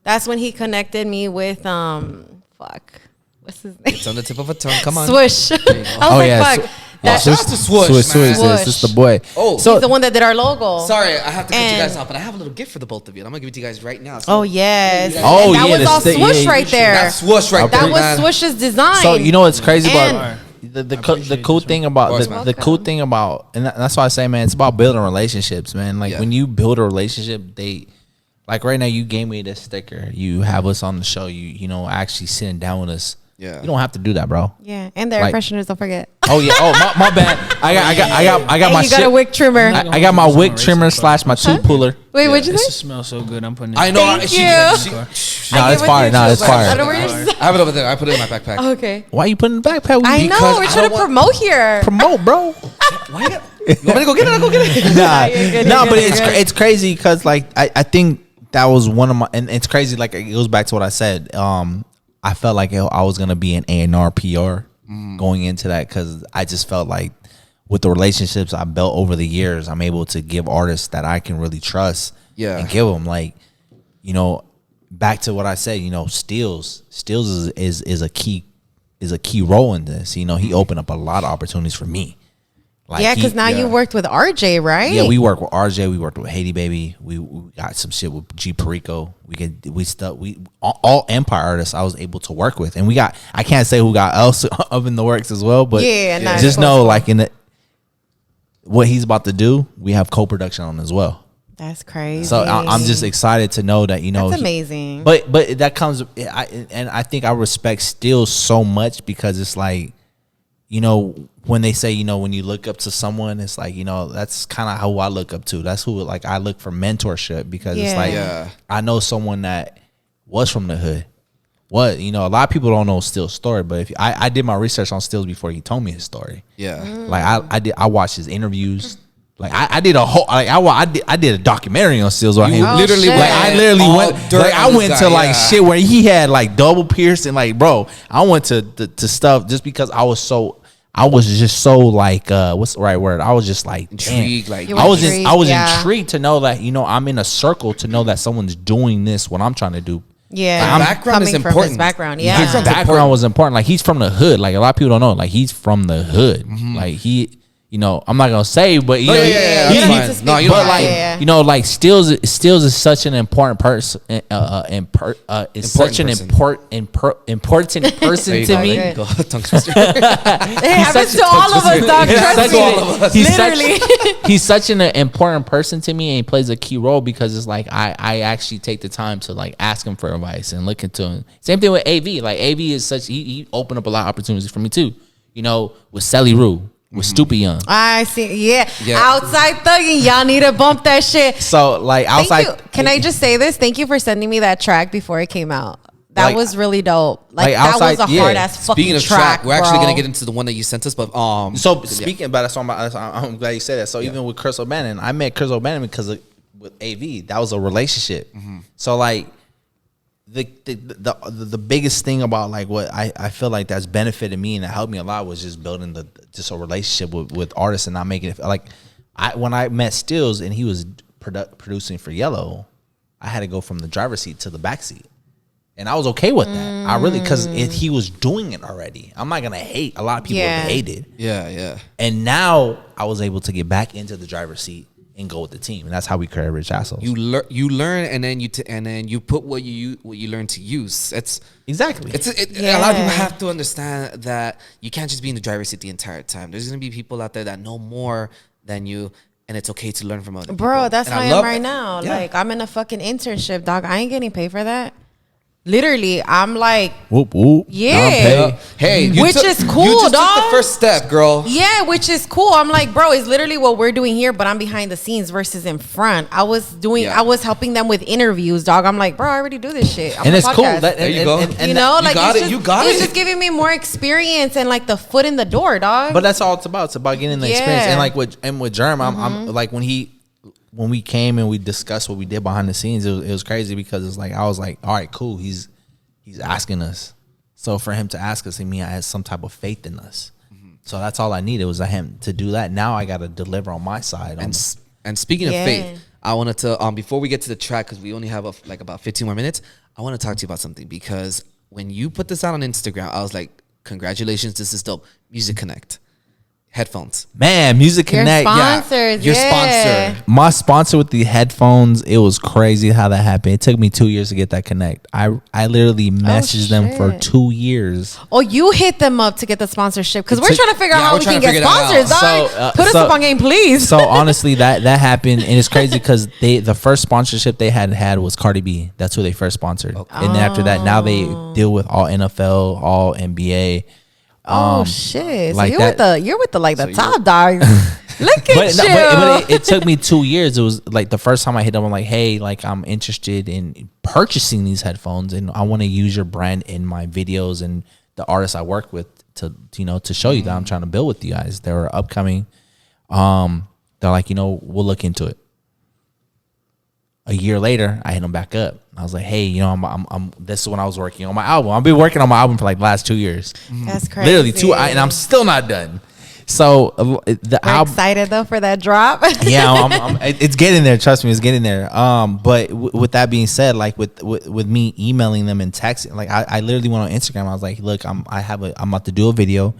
that's when he connected me with what's his name? It's on the tip of a tongue. Come on. Swoosh. I was like, fuck. That- Shout out to Swoosh, man. Swoosh. This is the boy. Oh, He's the one that did our logo. sorry, I have to cut you And- guys off, but I have a little gift for the both of you, and I'm gonna give it to you guys right now. Oh yes. Oh, And that yeah, was the all stick- Swoosh yeah, right there. That's Swoosh right That there, was man. Swoosh's design. So you know what's crazy And- about the appreciate cool this, thing man. about Of course, the, man. the cool thing about, and that's why I say, man, it's about building relationships, man. Like Yeah. when you build a relationship, like right now, you gave me this sticker. You have us on the show. You know, actually sitting down with us. Yeah. You don't have to do that, bro. Yeah, and the air Like- fresheners, don't forget. Oh yeah. Oh my bad. I got And my you got shit. a wick trimmer. I got my wick trimmer / my tube puller. Wait, what'd you This say? smells so good. I'm putting it. I know. Thank she- you. she- No, I it's gave it fire. to No, you it's too, fire. but I don't know where you- I have it over there. I put it in my backpack. Okay. Why you putting the backpack? I know. Because We're I trying to don't want- promote here. Promote, bro. Why you got- you want me to go get it? I'll go get it. Nah, you're good, no, you're but good, you're good. it's crazy because like I think that was one of my, and it's crazy, like it goes back to what I said. I felt like I was gonna be an A&R PR going into that because I just felt like with the relationships I built over the years, I'm able to give artists that I can really trust. Yeah. And give them, like, you know, back to what I said. You know, Steels is a key role in this. You know, he opened up a lot of opportunities for me. Like Yeah, because now yeah. you worked with RJ, right? yeah, we worked with RJ. We worked with Haiti Baby. We got some shit with G Perico. We all Empire artists I was able to work with, and we got, I can't say who got else up in the works as well, but Yeah, nice. just Cool, know cool. like in the, what he's about to do, we have co-production on as well. That's crazy. So I'm just excited to know that, you know, That's amazing. But that comes, and I think I respect Steel so much because it's like, you know, when they say, you know, when you look up to someone, it's like, you know, that's kind of who I look up to. That's who, like, I look for mentorship because it's Yeah. like, Yeah. I know someone that was from the hood. What, you know, a lot of people don't know Steel's story, but if I did my research on Steels before he told me his story. Yeah. Like I watched his interviews. Like I did a whole, like I did a documentary on Steels. Where You I literally shit. like I literally all went, dirt like I on this went guy, to like yeah. shit where he had like double piercing. Like, bro, I went to stuff just because I was just so like what's the right word? I was just like Intrigued, damn. like- You I were was intrigued, I was yeah. intrigued to know that, you know, I'm in a circle to know that someone's doing this what I'm trying to do. yeah, I'm- Background is coming from important. his background. His Yeah, Background's background important. was important. Like, he's from the hood. Like, a lot of people don't know. Like, he's from the hood. Mm-hmm. Like, he, you know, I'm not gonna say, but you know, yeah, he- yeah, he- that's he- fine. to speak No, you for don't but it. like, Yeah. you know, like Steels is such an important person. Is such an person. important person There you to go, me. there you go. Tongue twister. it happens such to a- all of us, dog. He's Trust such me. a- he's such- Literally. he's such an important person to me, and he plays a key role because it's like I actually take the time to like ask him for advice and look into him. Same thing with AV. Like, AV is such, he opened up a lot of opportunities for me too. You know, with Sally Rue, with Stupid Young. I see. Yeah. Yeah. Outside thugging, y'all need to bump that shit. So like outside, Thank you. Can I just say this? Thank you for sending me that track before it came out. That Like- was really dope. Like, like that outside- was a yeah. hard ass fucking Speaking of track. we're actually bro. gonna get into the one that you sent us, but So speaking about that song, I'm glad you said that. So even with Chris O'Bannon, I met Chris O'Bannon because with AV, that was a relationship. So like the biggest thing about like what I feel like that's benefited me and that helped me a lot was just building just a relationship with artists and not making it like when I met Stills and he was producing for Yellow, I had to go from the driver's seat to the back seat. And I was okay with that. I really, because he was doing it already. I'm not gonna hate. A lot of people Yeah. have hated. yeah. And now I was able to get back into the driver's seat and go with the team. And that's how we create Rich Assholes. You learn, and then you put what you learn to use. Exactly. A lot of people have to understand that you can't just be in the driver's seat the entire time. There's gonna be people out there that know more than you, and it's okay to learn from other people. Bro, that's and how I am right now. Yeah. Like, I'm in a fucking internship, dog. I ain't getting paid for that. Literally, I'm like, Whoop whoop. yeah. Hey, Which is cool, you just dog. took the first step, girl. Yeah, which is cool. I'm like, bro, it's literally what we're doing here, but I'm behind the scenes versus in front. I was helping them with interviews, dog. I'm like, bro, I already do this shit. And it's cool. There you go. You know, like, you got it. It's just giving me more experience and like the foot in the door, dog. But that's all it's about. It's about getting the experience. And like with JERM, I'm like when we came and we discussed what we did behind the scenes, it was crazy because it's like I was like, all right, cool. He's asking us. So for him to ask us, I mean, I had some type of faith in us. So that's all I needed was him to do that. Now I got to deliver on my side. And speaking of faith, I wanted to before we get to the track, because we only have about 15 more minutes, I want to talk to you about something, because when you put this out on Instagram, I was like, congratulations, this is dope. Music Connect headphones, man. Music Connect, sponsors, your sponsor. My sponsor with the headphones. It was crazy how that happened. It took me 2 years to get that connect. I literally messaged them for 2 years. Oh, you hit them up to get the sponsorship, because we're trying to figure out how we can get sponsors, dog. Put us up on game, please. So honestly, that happened, and it's crazy because the first sponsorship they had was Cardi B. That's who they first sponsored, and then after that, now they deal with all NFL, all NBA. Oh shit! Like so you're with the top dogs. Look at you. But it took me 2 years. It was like the first time I hit them, I'm like, hey, like I'm interested in purchasing these headphones, and I want to use your brand in my videos and the artists I work with to show you that I'm trying to build with you guys. They were upcoming. They're like, we'll look into it. A year later, I hit them back up. I was like, hey, I'm this is when I was working on my album. I've been working on my album for like the last 2 years. That's crazy. Literally and I'm still not done. So the album. Excited though for that drop. Yeah, it's getting there. Trust me, it's getting there. But with that being said, like with me emailing them and texting, like I literally went on Instagram. I was like, look, I'm about to do a video,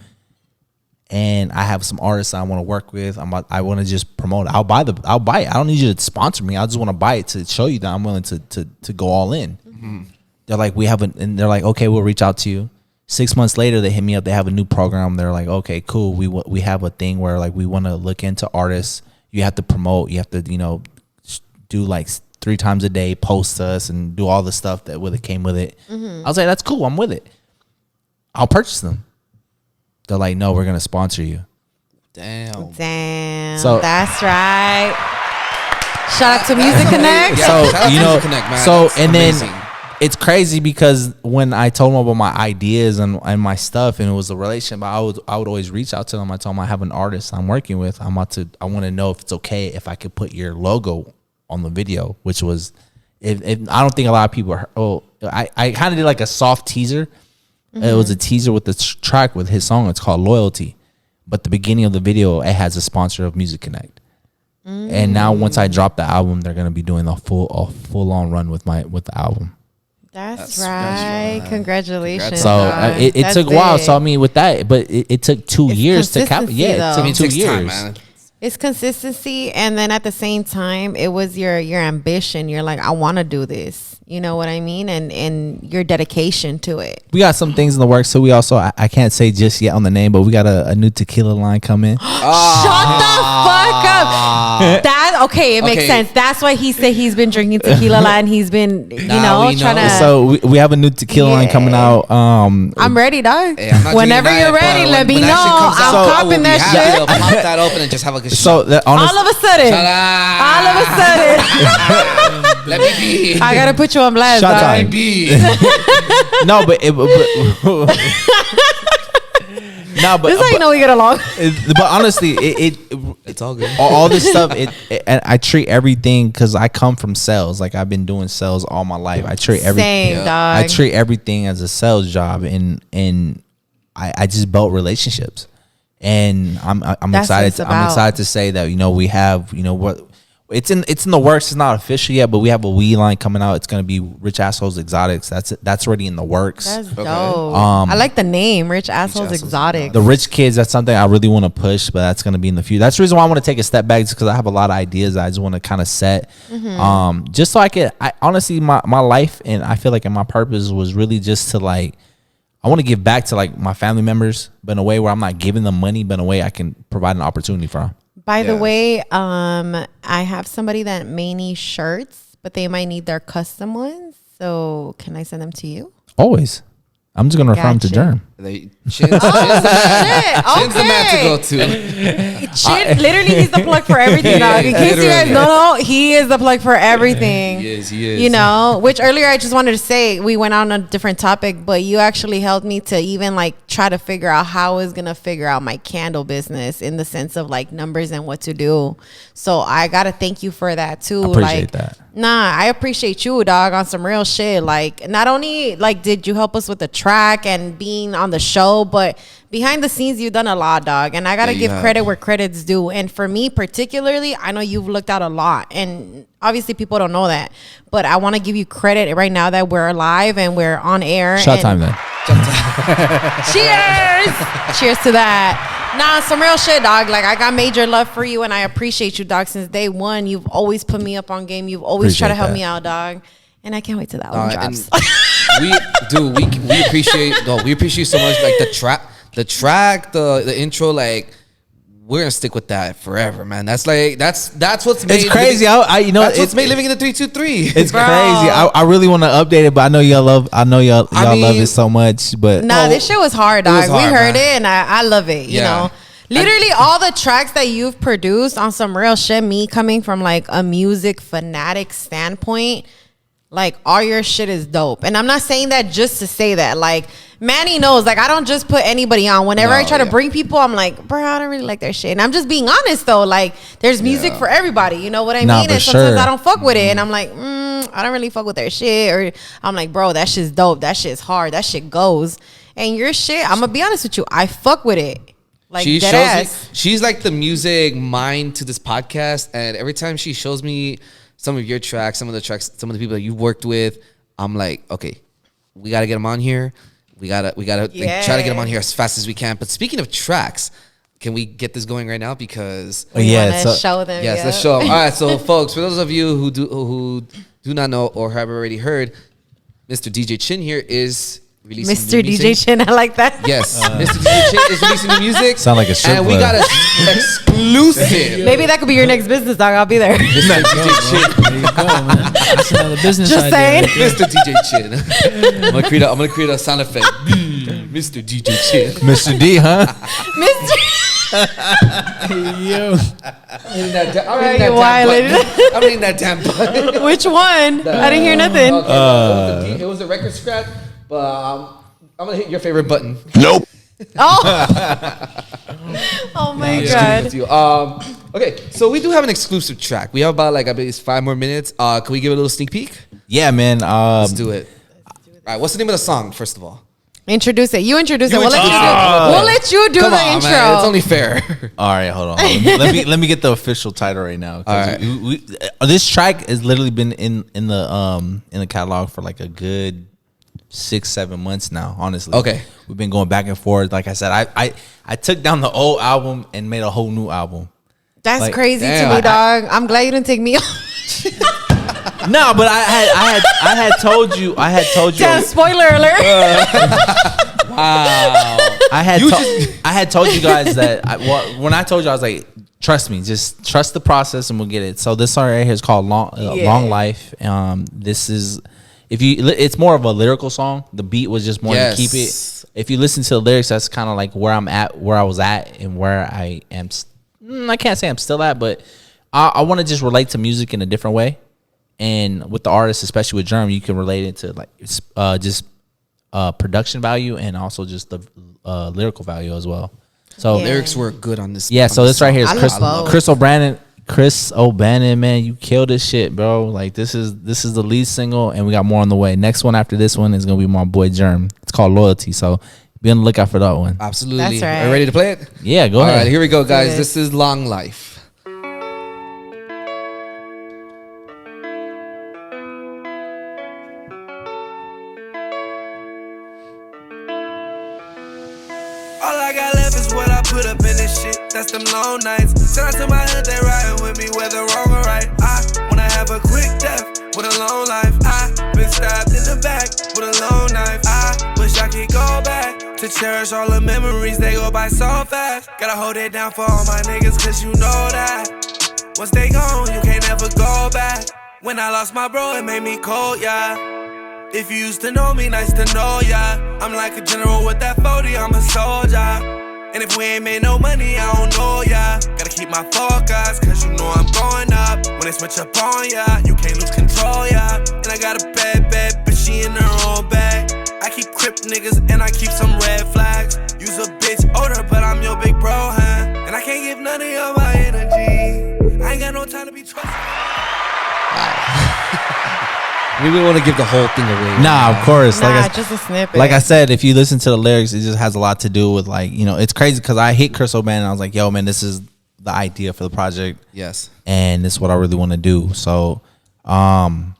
and I have some artists I want to work with. I want to just promote it. I'll buy it. I don't need you to sponsor me. I just want to buy it to show you that I'm willing to go all in. Mm-hmm. They're like, and they're like, okay, we'll reach out to you. 6 months later, they hit me up. They have a new program. They're like, okay, cool. We have a thing where like we want to look into artists. You have to promote. You have to do like 3 times a day, post us, and do all the stuff that came with it. Mm-hmm. I was like, that's cool. I'm with it. I'll purchase them. They're like, no, we're gonna sponsor you. Damn. So that's right. Shout out to Music Connect. So Connect, man. So that's and amazing. Then it's crazy because when I told them about my ideas and my stuff, and it was a relationship, I would always reach out to them. I told them I have an artist I'm working with. I want to know if it's okay if I could put your logo on the video, which was, if I don't think a lot of people. I kind of did like a soft teaser. Mm-hmm. It was a teaser with the track with his song. It's called Loyalty. But the beginning of the video, it has a sponsor of Music Connect. Mm-hmm. And now once I drop the album, they're gonna be doing a full on run with the album. That's right. Congratulations. So it took a while. So I mean, with that, but it took 2 years to cap. Yeah, it took 2 years. Time, man. It's consistency, and then at the same time, it was your ambition. You're like, I want to do this. You know what I mean? And your dedication to it. We got some things in the works. So we also, I can't say just yet on the name, but we got a new tequila line coming. Shut the fuck up. It makes sense. That's why he said he's been drinking tequila line. He's been, trying to. So we have a new tequila line coming out. I'm ready, dog. Hey, Whenever you're ready, let me know. I'm copping that shit. Pop that open and just have like a so shot. All of a sudden. Let me be. I gotta put you on blast, Shot dog. time. No, but This how you know we get along. But honestly, It's all good. all this stuff. And I treat everything because I come from sales. Like I've been doing sales all my life. I treat everything. Same, dog. I treat everything as a sales job, and I just built relationships. And I'm That's excited. what it's I'm about. excited to say that we have what It's in the works. It's not official yet, but we have a weed line coming out. It's gonna be Rich Assholes Exotics. That's already in the works. That's Okay. dope. I like the name, Rich Assholes Assholes Exotic. The rich kids, that's something I really want to push, but that's gonna be in the future. That's the reason why I want to take a step back, because I have a lot of ideas that I just want to kind of set. Just so I honestly, my life, and I feel like my purpose was really just to like, I want to give back to like my family members, but in a way where I'm not giving them money, but in a way I can provide an opportunity for them. By the way, I have somebody that may need shirts, but they might need their custom ones. So can I send them to you? Always. I'm just gonna refer them to Gotcha. JERM. Chin's the man to go to. Chin, literally, he's the plug for everything, dog. In case you guys don't know, he is the plug for everything. He is. You know, which earlier I just wanted to say, we went on a different topic, but you actually helped me to even like try to figure out how I was going to figure out my candle business in the sense of like numbers and what to do. So I got to thank you for that too. I appreciate that. Nah, I appreciate you, dog, on some real shit. Like, not only like did you help us with the track and being on the show, but behind the scenes, you've done a lot, dog. And I gotta give credit where credit's due. And for me, particularly, I know you've looked out a lot, and obviously people don't know that. But I want to give you credit right now that we're live and we're on air. Shot time then. Cheers to that. Nah, some real shit, dog. Like, I got major love for you, and I appreciate you, dog. Since day one, you've always put me up on game. You've always tried to help me out, dog. And I can't wait till that one drops. We appreciate so much. Like the track, the intro. Like, we're gonna stick with that forever, man. That's what's made. It's crazy. That's what's made living in the 323. It's crazy. I really want to update it, but I know y'all love it so much. But this shit was hard, dog. Was hard, we heard man. it, and I love it. You know, literally all the tracks that you've produced on some real shit. Me coming from like a music fanatic standpoint, like all your shit is dope. And I'm not saying that just to say that. Like, Manny knows, like, I don't just put anybody on. Whenever I try to bring people, I'm like, bro, I don't really like their shit. And I'm just being honest though. Like, there's music for everybody. You know what I mean? And sometimes I don't fuck with it, and I'm like, I don't really fuck with their shit. Or I'm like, bro, that shit's dope. That shit's hard. That shit goes. And your shit, I'm gonna be honest with you, I fuck with it. Like, she dead shows ass. me, she's like the music mind to this podcast, and every time she shows me some of your tracks, some of the people that you've worked with, I'm like, okay, we gotta get them on here. We gotta like, try to get them on here as fast as we can. But speaking of tracks, can we get this going right now? Because Show them. Yes, let's show them. All right, so folks, for those of you who do not know or have already heard, Mr. DJ Chin here is releasing Mr. DJ Chin, I like that. Yes, Mr. DJ Chin is releasing new music. Sound like a strip and we club. got an exclusive. Maybe that could be your next business, dog. I'll be there. Mr. DJ Chin. There you go, man. That's another business Just idea. saying. Mr. DJ Chin. I'm gonna create a sound effect. Mr. DJ Chin. Mr. D, huh? Yo. I'm hitting that damn button. Which one? I didn't hear nothing. Okay, it was a record scratch, but I'm gonna hit your favorite button. Nope. Oh. Oh my God. With you. Okay, so we do have an exclusive track. We have about like I believe it's 5 more minutes. Can we give it a little sneak peek? Yeah, man. Let's do it. All right, what's the name of the song? First of all, Introduce it. You introduce it. You We'll let you do come the on, intro. man. It's only fair. All right, hold on. Let me get the official title right now. All right. This track has literally been in the catalog for like a good 6-7 months now. Honestly, Okay. We've been going back and forth. Like I said, I took down the old album and made a whole new album. That's Like, crazy damn. to me, dog. I'm glad you didn't take me off. No, but I had told you. Damn, spoiler alert. Wow. I had told you guys that when I told you, I was like, trust me, just trust the process and we'll get it. So this song right here is called Long Life. This is it's more of a lyrical song. The beat was just more to keep it. If you listen to the lyrics, that's kind of like where I'm at, where I was at, and where I am. I can't say I'm still at, but I want to just relate to music in a different way. And with the artists, especially with JERM, you can relate it to like just production value and also just the lyrical value as well. So Lyrics were good on this. yeah, so this right here is I love both. Chris O'Bannon, man, you killed this shit, bro. Like this is the lead single, and we got more on the way. Next one after this one is gonna be my boy JERM. It's called Loyalty. So be on the lookout for that one. Absolutely. That's right. Are you ready to play it? Yeah, go All ahead. right, here we go, guys. it. This is Long Life. That's them long nights. Shout out to my hood, they riding with me, whether wrong or right. I wanna have a quick death with a long life. I been stabbed in the back with a long knife. I wish I could go back to cherish all the memories, they go by so fast. Gotta hold it down for all my niggas, cause you know that once they gone, you can't never go back. When I lost my bro, it made me cold, yeah. If you used to know me, nice to know ya. I'm like a general with that 40, I'm a soldier. And if we ain't made no money, I don't know ya. Gotta keep my focus, cause you know I'm going up. When they switch up on ya, you can't lose control, ya. And I got a bad bitch, she in her own bag. I keep crip niggas and I keep some red flags. You's a bitch older, but I'm your big bro, huh? And I can't give none of you my energy. I ain't got no time to be trusted. We didn't want to give the whole thing away. Nah, of course. Nah, just a snippet. Like I said, if you listen to the lyrics, it just has a lot to do with like, you know, it's crazy because I hit Chris O'Ban and I was like, yo, man, this is the idea for the project. Yes. And this is what I really want to do. So I'm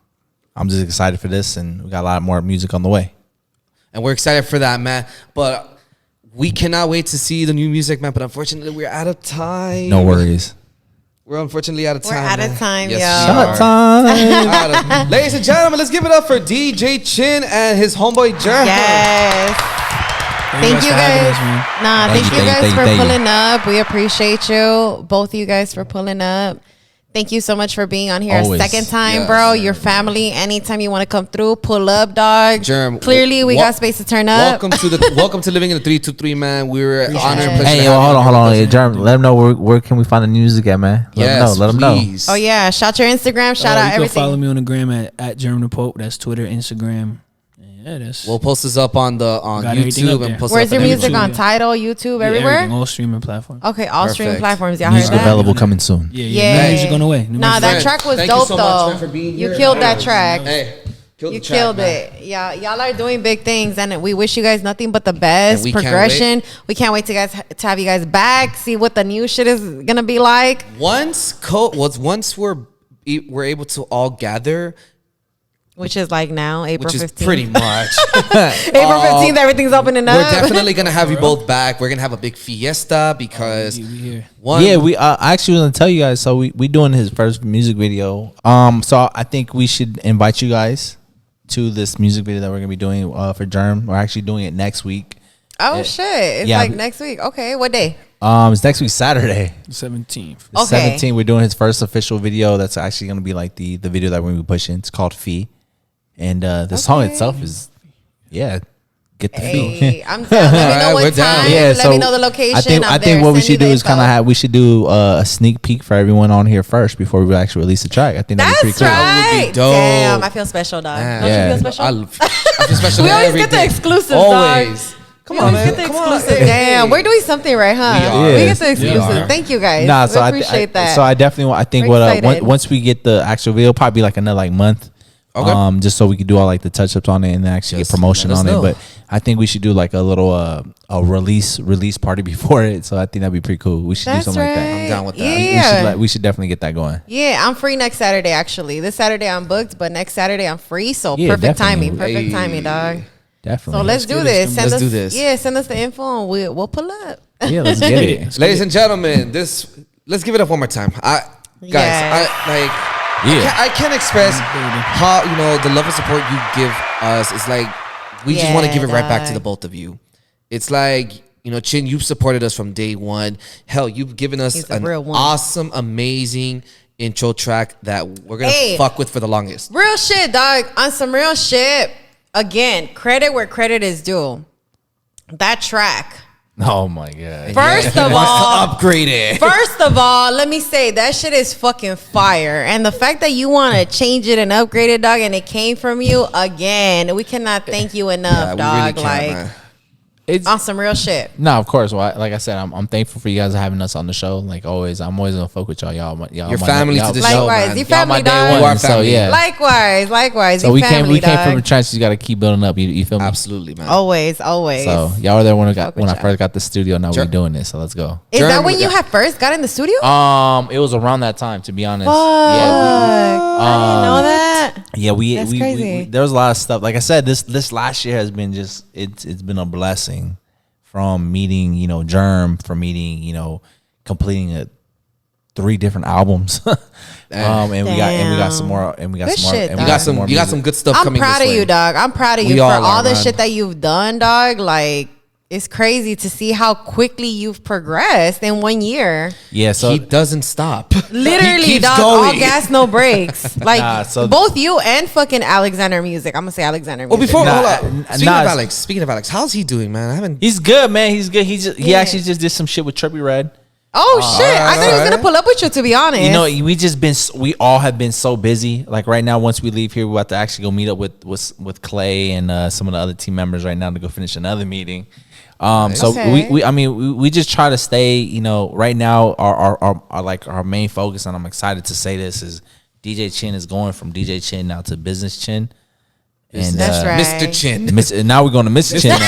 just excited for this, and we got a lot more music on the way. And we're excited for that, man. But we cannot wait to see the new music, man. But unfortunately, we're out of time. No worries. We're unfortunately out of time. We're out of man. time, yes, yo. we are. Time. Ladies and gentlemen, let's give it up for DJ Chin and his homeboy JERM. Yes. Thank you for having guys. us, man. Nah, Thank thank you, you guys thank you, for thank you. pulling up. We appreciate you, both of you guys, for pulling up. Thank you so much for being on here Always. a second time, Yes. bro. Your family, anytime you want to come through, pull up, dog. JERM, Clearly, we got space to turn up. Welcome to living in the 323, man. We're honored and pleasure. Hey, to yo, have you hold on. here. Hey, Jerm, let them know where can we find the new music at, man. Yes, Let them know. please. Oh yeah, shout your Instagram, shout out you everything. can follow me on the gram at JERM the Pope. That's Twitter, Instagram. Yeah, that's. We'll post this up on Got everything YouTube up and there. post Where's it your up on music everywhere. on? Tidal, YouTube, yeah, everywhere. everything, all streaming platforms. Okay, all streaming Perfect. platforms. Y'all heard Music that? available coming soon. Yeah, Yeah. new music on the way. New Nah, music. that Friend, track was thank you dope so much, though. man, for being You here. killed that track. Hey, killed You the track, killed man. it. Yeah, y'all are doing big things, and we wish you guys nothing but the best And we can't progression. We can't wait to have you guys back. See what the new shit is gonna be like. Once we're able to all gather, Which is like now, April which is 15th. pretty much. April 15th, everything's opening up. We're definitely gonna have you both back. We're gonna have a big fiesta because We here. one. Yeah, we I actually was gonna tell you guys. So we doing his first music video. So I think we should invite you guys to this music video that we're gonna be doing for JERM. We're actually doing it next week. Oh shit! It's Yeah. like next week. Okay, what day? It's next week Saturday, 17th. the Okay. 17th. We're doing his first official video. That's actually gonna be like the video that we're gonna be pushing. It's called Fee, and the song Okay. itself is get the fee. Hey, I'm down. Let me know Alright, we're what down. time. Yeah, Let me know the location. I I'm think there. what we Send should me do the is kind of info. we should do a sneak peek for everyone on here first before we actually release the track. I think that'd be That's pretty cool. That would right. be dope. Damn, I feel special, dog. Man. Don't Yeah. you feel special? I feel special. We always every get the day. exclusives, Always. dog. Come We on, always man. get the Come on. exclusive. Damn, we're doing something right, huh? We are. We Yes. get the We exclusive. are. Thank you guys. Nah, we so appreciate that. So I definitely I think We're excited. once we get the actual video, probably like another like month. Okay. Just so we could do all like the touch ups on it and actually Just get promotion let us on it. know. But I think we should do like a little a release party before it. So I think that'd be pretty cool. We should That's do something like that. right. I'm down with that. Yeah. We should definitely get that going. Yeah, I'm free next Saturday, actually. This Saturday I'm booked, but next Saturday I'm free. So Yeah, perfect definitely. timing. Perfect Hey. timing, dog. Definitely. So let's do get this. it. Send Let's us, do this. Yeah, send us the info and we'll pull up. yeah, let's get it. Ladies and gentlemen, let's give it up one more time. Yes. I can't express how the love and support you give us. It's like we just want to Yeah, give it right back to dog. the both of you. It's like Chin, you've supported us from day one. Hell, you've given us He's a an real one. awesome, amazing intro track that we're gonna Hey. fuck with for the longest. Real shit, dog. On some real shit. Again, credit where credit is due. That track. Oh my god. First of Wants all, to upgrade it. First of all, let me say that shit is fucking fire. And the fact that you want to change it and upgrade it, dog, and it came from you, again, we cannot thank you enough, Yeah, we really dog. can't, Like, man. It's on some real shit. no, of course. Well, like I said, I'm thankful for you guys having us on the show. Like always, I'm always gonna fuck with y'all. Y'all Your my- family y'all- to the show, Likewise, man. you y'all my family, day dog. You are one. So family. yeah. Likewise. So you we family, came from dog. the trenches. You got to keep building up. You feel me? Absolutely, man. Always. So y'all were there when Fuck with I y'all. first got the studio. Now Sure. we're doing this. So let's go. Is that Jeremy, when you yeah. had first got in the studio? It was around that time, to be honest. Fuck. Yeah, I didn't know that. That's That's crazy. there was a lot of stuff. Like I said, this last year has been just it's been a blessing. From meeting, JERM, from meeting, completing 3 different albums. And we got some more. And we got Good some more. shit, And dog. we got some more. You got some good stuff I'm coming. proud this of way. you, dog. I'm proud of We you for all are, all the man. shit that you've done, dog. Like, it's crazy to see how quickly you've progressed in 1 year. Yeah. So He doesn't stop. Literally, He keeps dog. going. All gas, no brakes. Like, Nah, so- both you and fucking Alexander Music. I'm gonna say Alexander Well, Music. before Nah, hold on. nah, Speaking of Alex, how's he doing, man? I haven't. he's good, man. He's good. He Yeah. actually just did some shit with Trippie Red. Oh shit! I thought he was alright. gonna pull up with you. To be honest, You know, we all have been so busy. Like right now, once we leave here, we're about to actually go meet up with Clay and some of the other team members right now to go finish another meeting. So Okay. we just try to stay. You know, right now our main focus, and I'm excited to say this, is DJ Chin is going from DJ Chin now to Business Chin. And That's right. Mr. Chin. and now we're going to Mr. Chin now.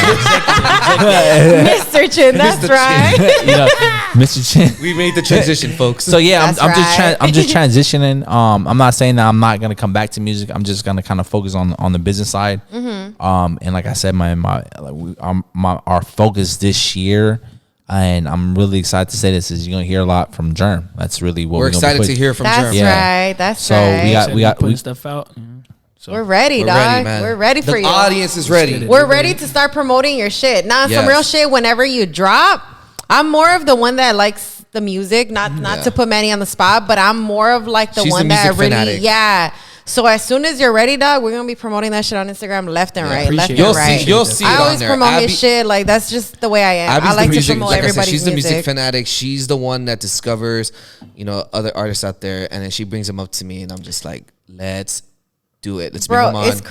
Mr. Chin. That's Mr. Chin. right. You know, Mr. Chin. We made the transition, folks. So yeah, That's I'm just right. transitioning. I'm not saying that I'm not gonna come back to music. I'm just gonna kind of focus on the business side. Mm-hmm. And like I said, our focus this year, and I'm really excited to say this, is you're gonna hear a lot from JERM. That's really what We're gonna be excited to pushing. hear from That's Jeremy. Yeah. right. That's So right. we got putting stuff out. So We're ready, We're dog. ready, man. We're ready for the you. audience is ready. get it. We're ready to start promoting your shit. Nah, some Yes. real shit. Whenever you drop, I'm more of the one that likes the music. Not Yeah. to put Manny on the spot, but I'm more of like the She's one the that music really, fanatic. yeah. So as soon as you're ready, dog, we're gonna be promoting that shit on Instagram, left and right, left appreciate and You'll right. see. You'll see it I on always there. promote Abby- his shit. Like that's just the way I am. Abby's I like the music, to promote like I said, everybody's she's the music music. fanatic. She's the one that discovers, other artists out there, and then she brings them up to me, and I'm just like, let's do it. Let's bring them Bro, on. it's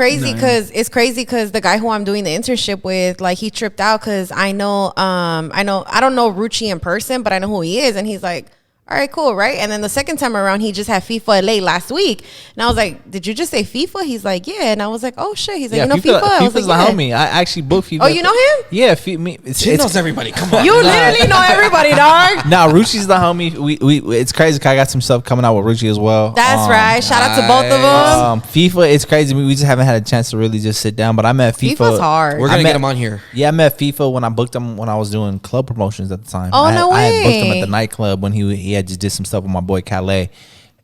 crazy because the guy who I'm doing the internship with, like, he tripped out because I don't know Rucci in person, but I know who he is, and he's like, all right, cool, right? And then the second time around, he just had FIFA LA last week, and I was like, did you just say FIFA? He's like, yeah, and I was like, oh shit. He's like, you know FIFA? I was FIFA's like, the homie. I actually booked FIFA. Oh, you know him? Yeah, She knows everybody. Come on. You literally know everybody, dog. Nah, Rucci's the homie. We it's crazy 'cause I got some stuff coming out with Rucci as well. That's right. Shout out to both of them. FIFA, it's crazy. We just haven't had a chance to really just sit down. But I met FIFA. FIFA's hard. We're I gonna met- get him on here. Yeah, I met FIFA when I booked him when I was doing club promotions at the time. Oh, I had, no I had booked him way. at the nightclub when he had just did some stuff with my boy Calais,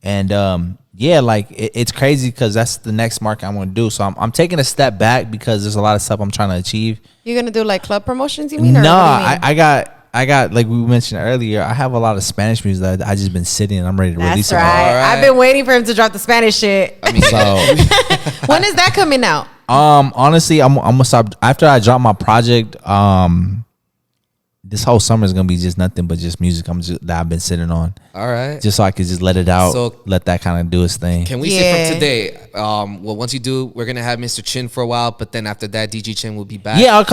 and yeah, like it's crazy because that's the next market I'm gonna do. So I'm taking a step back because there's a lot of stuff I'm trying to achieve. You're gonna do like club promotions, you mean? Or No, what do you mean? I got like we mentioned earlier. I have a lot of Spanish music that I just been sitting and I'm ready to release That's it. right. All right. I've been waiting for him to drop the Spanish shit. I mean, So When is that coming out? honestly, I'm gonna stop after I drop my project. This whole summer is gonna be just nothing but just music. That I've been sitting on, all right. just so I could just let it out, So- let that kind of do its thing. Can we say Yeah. from today? Well, once you do, we're gonna have Mr. Chin for a while, but then after that, DJ Chin will be back. Yeah, I'm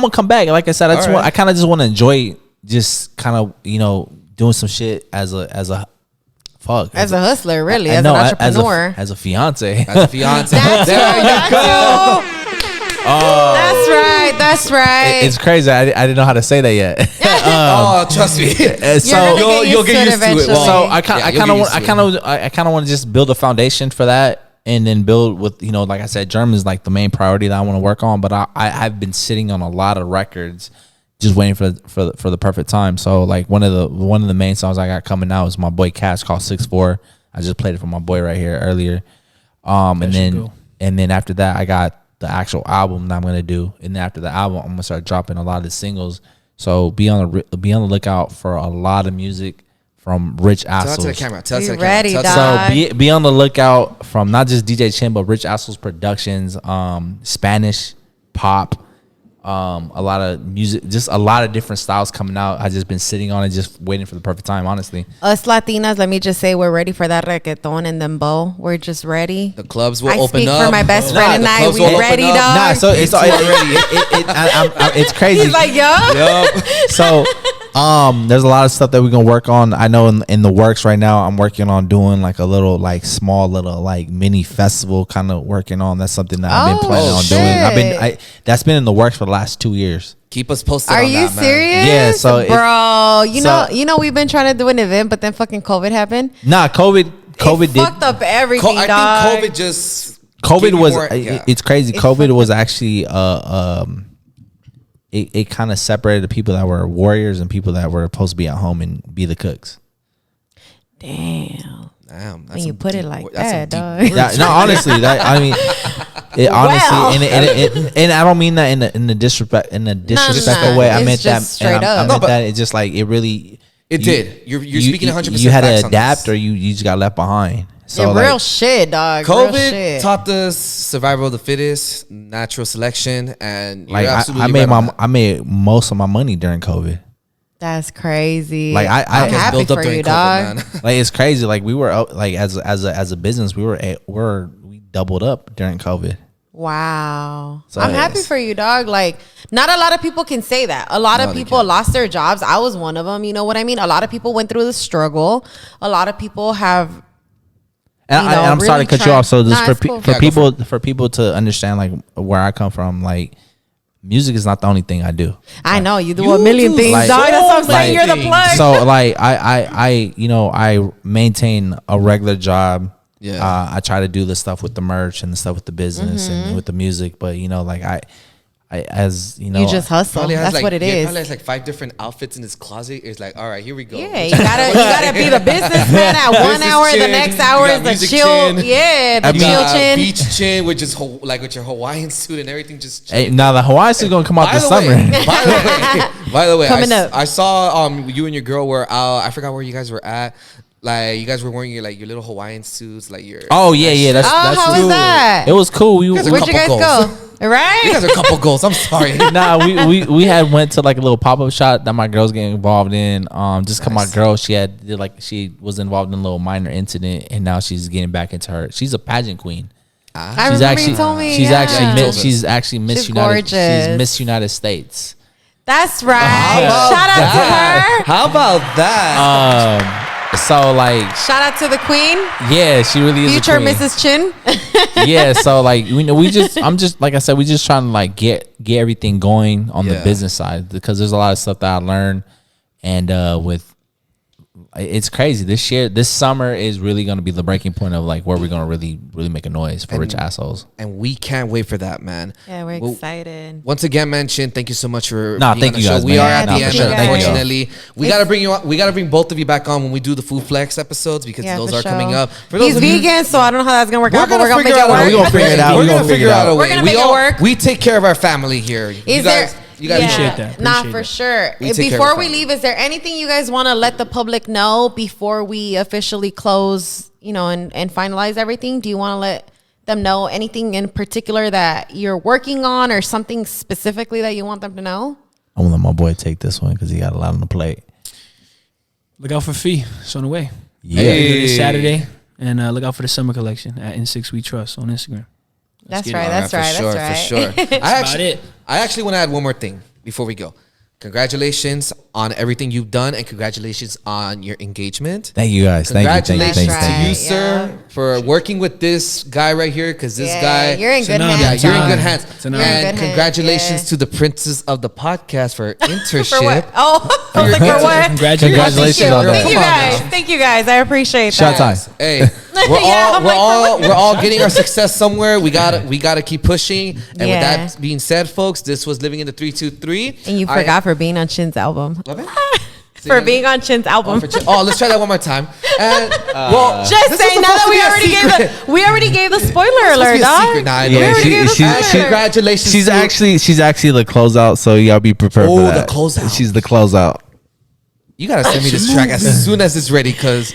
gonna come back. Like I said, All right. I kind of just want to enjoy, just kind of doing some shit as a Hustler, really, I as know, an entrepreneur. as a fiance. As a fiance. That's There you that's go. you. That's right. That's right. It's crazy. I didn't know how to say that yet. Oh, trust me. So You'll get used to it. eventually. So I Yeah, kind you'll of get want used to it. I kind of want to just build a foundation for that, and then build with like I said, German is like the main priority that I want to work on. But I've been sitting on a lot of records, just waiting for the perfect time. So like one of the main songs I got coming out is my boy Cash called 6'4". I just played it for my boy right here earlier. And then after that I got the actual album that I'm gonna do, and then after the album I'm gonna start dropping a lot of the singles. So be on the lookout for a lot of music from Rich Tell it to the Assels. camera. Tell it to We the camera. ready, Tell it to dog. the- So be on the lookout from not just DJ Chin but Rich Assels Productions, Spanish pop, a lot of music, just a lot of different styles coming out. I just been sitting on it, just waiting for the perfect time. Honestly, Us Latinas, let me just say, we're ready for that reggaeton and dembow. We're just ready. The clubs will I open speak up. for my best Nah, friend and the I. clubs We will open ready, up. dog. nah. So it's already it's crazy. He's like, yo. Yup. So there's a lot of stuff that we're gonna work on. I know in the works right now. I'm working on doing like a little like small little like mini festival kind of working on. That's something that I've been planning on doing. That's been in the works for the last 2 years. Keep us posted Are on you that, man. serious? Yeah, so it- bro, so- you know, we've been trying to do an event, but then fucking COVID happened. Nah, COVID It did. fucked up everything, I dog. think COVID just COVID gave you was more- yeah. it's crazy. It COVID fucked was up. actually it kind of separated the people that were warriors and people that were supposed to be at home and be the cooks. Damn. Damn, When you put it like that's some that, deep dog. words. No, honestly, I mean, it honestly, and I don't mean that in a disrespectful way. I It's meant that, just straight and I up. meant No, but- that it just like it really. It did. You're speaking 100%. You had facts to on adapt, this. or you just got left behind. So Yeah, like, real shit, dog. Real COVID shit. taught us survival of the fittest, natural selection, and you're like absolutely I made right on that. I made most of my money during COVID. That's crazy. Like, I I'm just happy built up for during you, COVID, dog. man. Like it's crazy. Like we were like as a business, we doubled up during COVID. Wow. So I'm happy for you, dog. Like, not a lot of people can say that. A lot of No, they people can't. lost their jobs. I was one of them. You know what I mean? A lot of people went through the struggle. A lot of people have. And You know, I'm sorry really to cut you try- off. So just Nah, for it's cool. for Yeah, go for people to understand like where I come from, like music is not the only thing I do. I know you do You a million do things, like- dog. That's what I'm so saying. many You're the things. plug. So like I maintain a regular job. Yeah. I try to do the stuff with the merch and the stuff with the business and with the music, but like I as you know, you just hustle. Probably has That's like, what it yeah, is. probably has like 5 different outfits in his closet. It's like, all right, here we go. Yeah, you gotta be the businessman at 1 Business hour. The chin, next you hour got is the music chill. chin. Yeah, the You chill got chin. beach chin with just like with your Hawaiian suit and everything. Just hey, now the Hawaiian is gonna come out this summer. By the way, Coming up. I saw you and your girl were out. I forgot where you guys were at. Like you guys were wearing your little Hawaiian suits, like your. Oh yeah, that's How was cool. that? It was cool. guys are Where'd you guys couple go? Right? You guys are a couple goals. I'm sorry. Nah, we had went to like a little pop up shop that my girl's getting involved in. Just cause my girl, she was involved in a little minor incident, and now she's getting back into her. She's a pageant queen. I remember you told me. She's yeah. actually Miss She's United. gorgeous. She's Miss United States. That's right. How Shout out about to her. that? How about that? So like, Shout out to the queen, yeah, she really is future a queen. Mrs. Chin. Yeah, so like I'm just like I said, we just trying to like get everything going on the Yeah. business side because there's a lot of stuff that I learned, and with it's crazy this summer is really going to be the breaking point of like where we're going to really make a noise for rich assholes. And we can't wait for that, man. Yeah, we're Well, excited. Once again, man, Chin, thank you so much for Nah, being thank on the you show. guys, We man. are at Nah, the for end, sure. Thank you. unfortunately. We gotta bring you on. We gotta bring both of you back on when we do the Food Flex episodes because Yeah, those for are sure. coming up. For those He's of you- vegan, so I don't know how that's gonna work We're out, but we're gonna make figure it out a way. work. We're gonna figure it out. We're We're gonna gonna figure out a We're way. gonna We make it all work. we take care of our family here. You Is guys, there? you guys Appreciate that. Nah, Appreciate for that. sure. We take care Before of we family. leave, is there anything you guys want to let the public know before we officially close? And finalize everything. Do you want to let them know anything in particular that you're working on, or something specifically that you want them to know? I'm gonna let my boy take this one because he got a lot on the plate. Look out for Fee. It's on the way. Yeah. This Saturday. And look out for the summer collection at N6 We Trust on Instagram. That's get it. right. All That's right. for sure, That's for right. sure. it. I actually want to add one more thing before we go. Congratulations on everything you've done, and congratulations on your engagement. Thank you guys. Thank you. Congratulations That's to right. you, sir, Yeah. for working with this guy right here. Because this Yeah, guy, you're in good honor. hands. yeah, you're in dog. good hands. It's an honor. You're in And good hands, congratulations yeah. to the princess of the podcast for internship. For what? Oh, I was like, for what? Congratulations Thank you. on that. Thank you Come on guys. now. Thank you guys. I appreciate Shout that. time. Hey, we're Yeah, all I'm we're like, all we're all getting our success somewhere. We gotta keep pushing. And Yeah. with that being said, folks, this was Living in the 323. And you forgot for being on Chin's album. Love it. For being on Chin's album. Let's try that one more time. And well, Just this saying, was now supposed that to be a secret. we already gave the spoiler It's supposed to alert, be a dog. secret. Nah, I know. We Yeah, already gave the spoiler alert. Congratulations. She's to- actually the closeout, so y'all be prepared Oh, for the that. closeout. She's the closeout. You gotta send me this track as soon as it's ready, because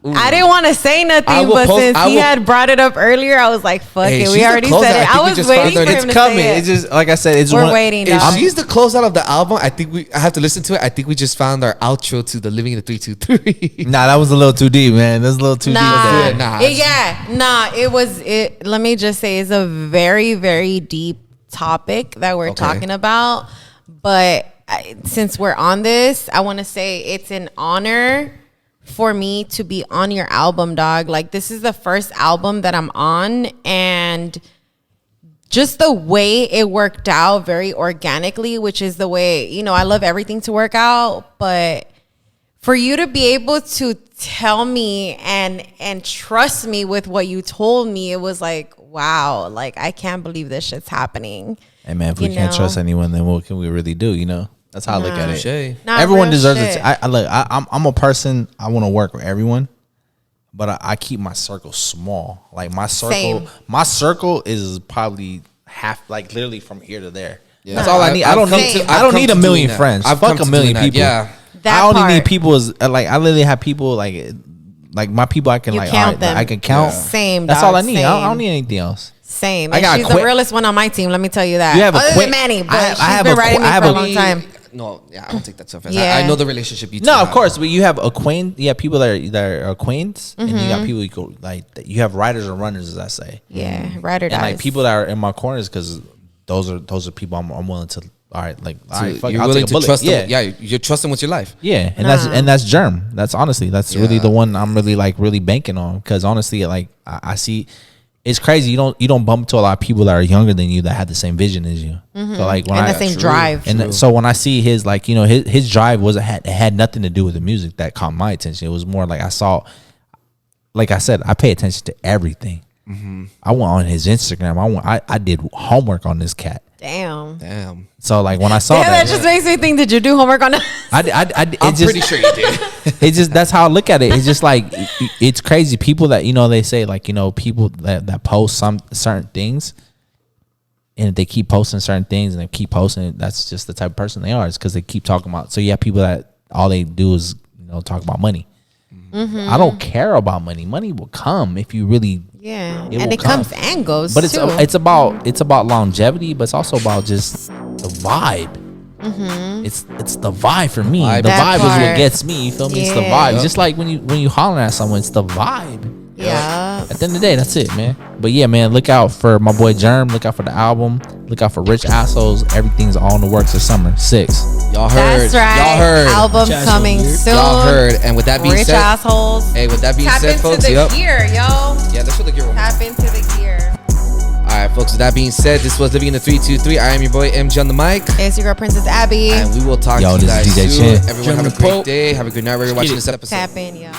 I didn't want to say I nothing, will but post- since I he will- had brought it up earlier, I was like, fuck Hey, it. she's We the already closeout. said I it. think I we was just waiting found for out him It's to coming. say it. It's just like I said. It's We're one. waiting, if dog. she's the closeout of the album, I have to listen to it. I think we just found our outro to the Living in the 323. Nah, that was a little too deep, man. That's a little too Nah, deep. Nah. It. Let me just say, it's a very, very deep topic that we're Okay. talking about. But since we're on this, I want to say it's an honor for me to be on your album, dog. Like, this is the first album that I'm on, and just the way it worked out very organically, which is the way, I love everything to work out, but for you to be able to tell me and trust me with what you told me, it was like, wow, like, I can't believe this shit's happening. Hey man, if we You can't know? trust anyone, then what can we really do? You know, that's how I look at it. Touche. Nah, Everyone real deserves shit. it. I'm a person. I want to work with everyone, but I keep my circle small. Like Same. my circle is probably half, like literally from here to there. Yeah. That's all I need. I don't need. Same. I don't need a I've come to million doing that. friends. I've come Fuck a to million doing that. people. Yeah. That I only part. need people as like I literally have people like my people I can You like count all right, them. I can count. Yeah. Same. That's dog, all I need. I Same. don't need anything else. Same. I And got she's quit- the realest one on my team. Let me tell you that. You have a Other quit- than Manny, but I she's have been a- riding me I have for a a- long time. No, yeah, I don't take that so offense. Yeah. I know the relationship you two No, of have. course, but you have acquaint. You have people that are acquaintance, and you Mm-hmm. got people you go like. You have riders and runners, as I say. Yeah, ride or And die. like people that are in my corners, because those are people I'm willing to. All right, like all So right, fuck, you're I'll willing take a to bullet. trust Yeah, them. Yeah, you're trusting with your life. yeah, and Nah. that's JERM. That's honestly really Yeah. the one I'm really banking on, because honestly, like I see, it's crazy. You don't bump into a lot of people that are younger than you that have the same vision as you. So like when and I the same True. drive. and so when I see his, like, you know, his drive it had nothing to do with the music that caught my attention. It was more like I saw, like I said, I pay attention to everything. I went on his Instagram. I did homework on this cat. Damn. So like when I saw Yeah, that that, just makes me think. Did you do homework on that? I'm pretty sure you did. It's just, that's how I look at it. It's just like it's crazy. People that, you know, they say, like, you know, people that post some certain things, and if they keep posting certain things and they keep posting it, that's just the type of person they are. It's because they keep talking about. So you have people that all they do is, you know, talk about money. I don't care about money. Money will come if you really. Yeah, It and will it come. comes and goes. But too. it's about longevity, but it's also about just the vibe. It's the vibe for me. Vibe. The That vibe is what part. gets me. You feel me? It's the Yeah. vibe. Just like when you holler at someone, it's the vibe. Yeah. At the end of the day, that's it, man. But yeah, man, look out for my boy JERM. Look out for the album. Look out for Rich Assholes. Everything's all in the works this summer. 6. Y'all heard. That's right. Y'all heard. Album Rich coming assholes. soon. Y'all heard. And with that being Rich said, assholes. hey, with that being Tap said, into folks, the yep. gear, yo. Yeah, that's what the gear was. Tap into the gear. All right, folks, with that being said, this was Living in the 323. I am your boy MG on the mic. It's your girl Princess Abby. And we will talk Yo, to you this guys is DJ soon. Chin. Everyone have a great day. Have a good night. We're watching this episode. Tap in, yo.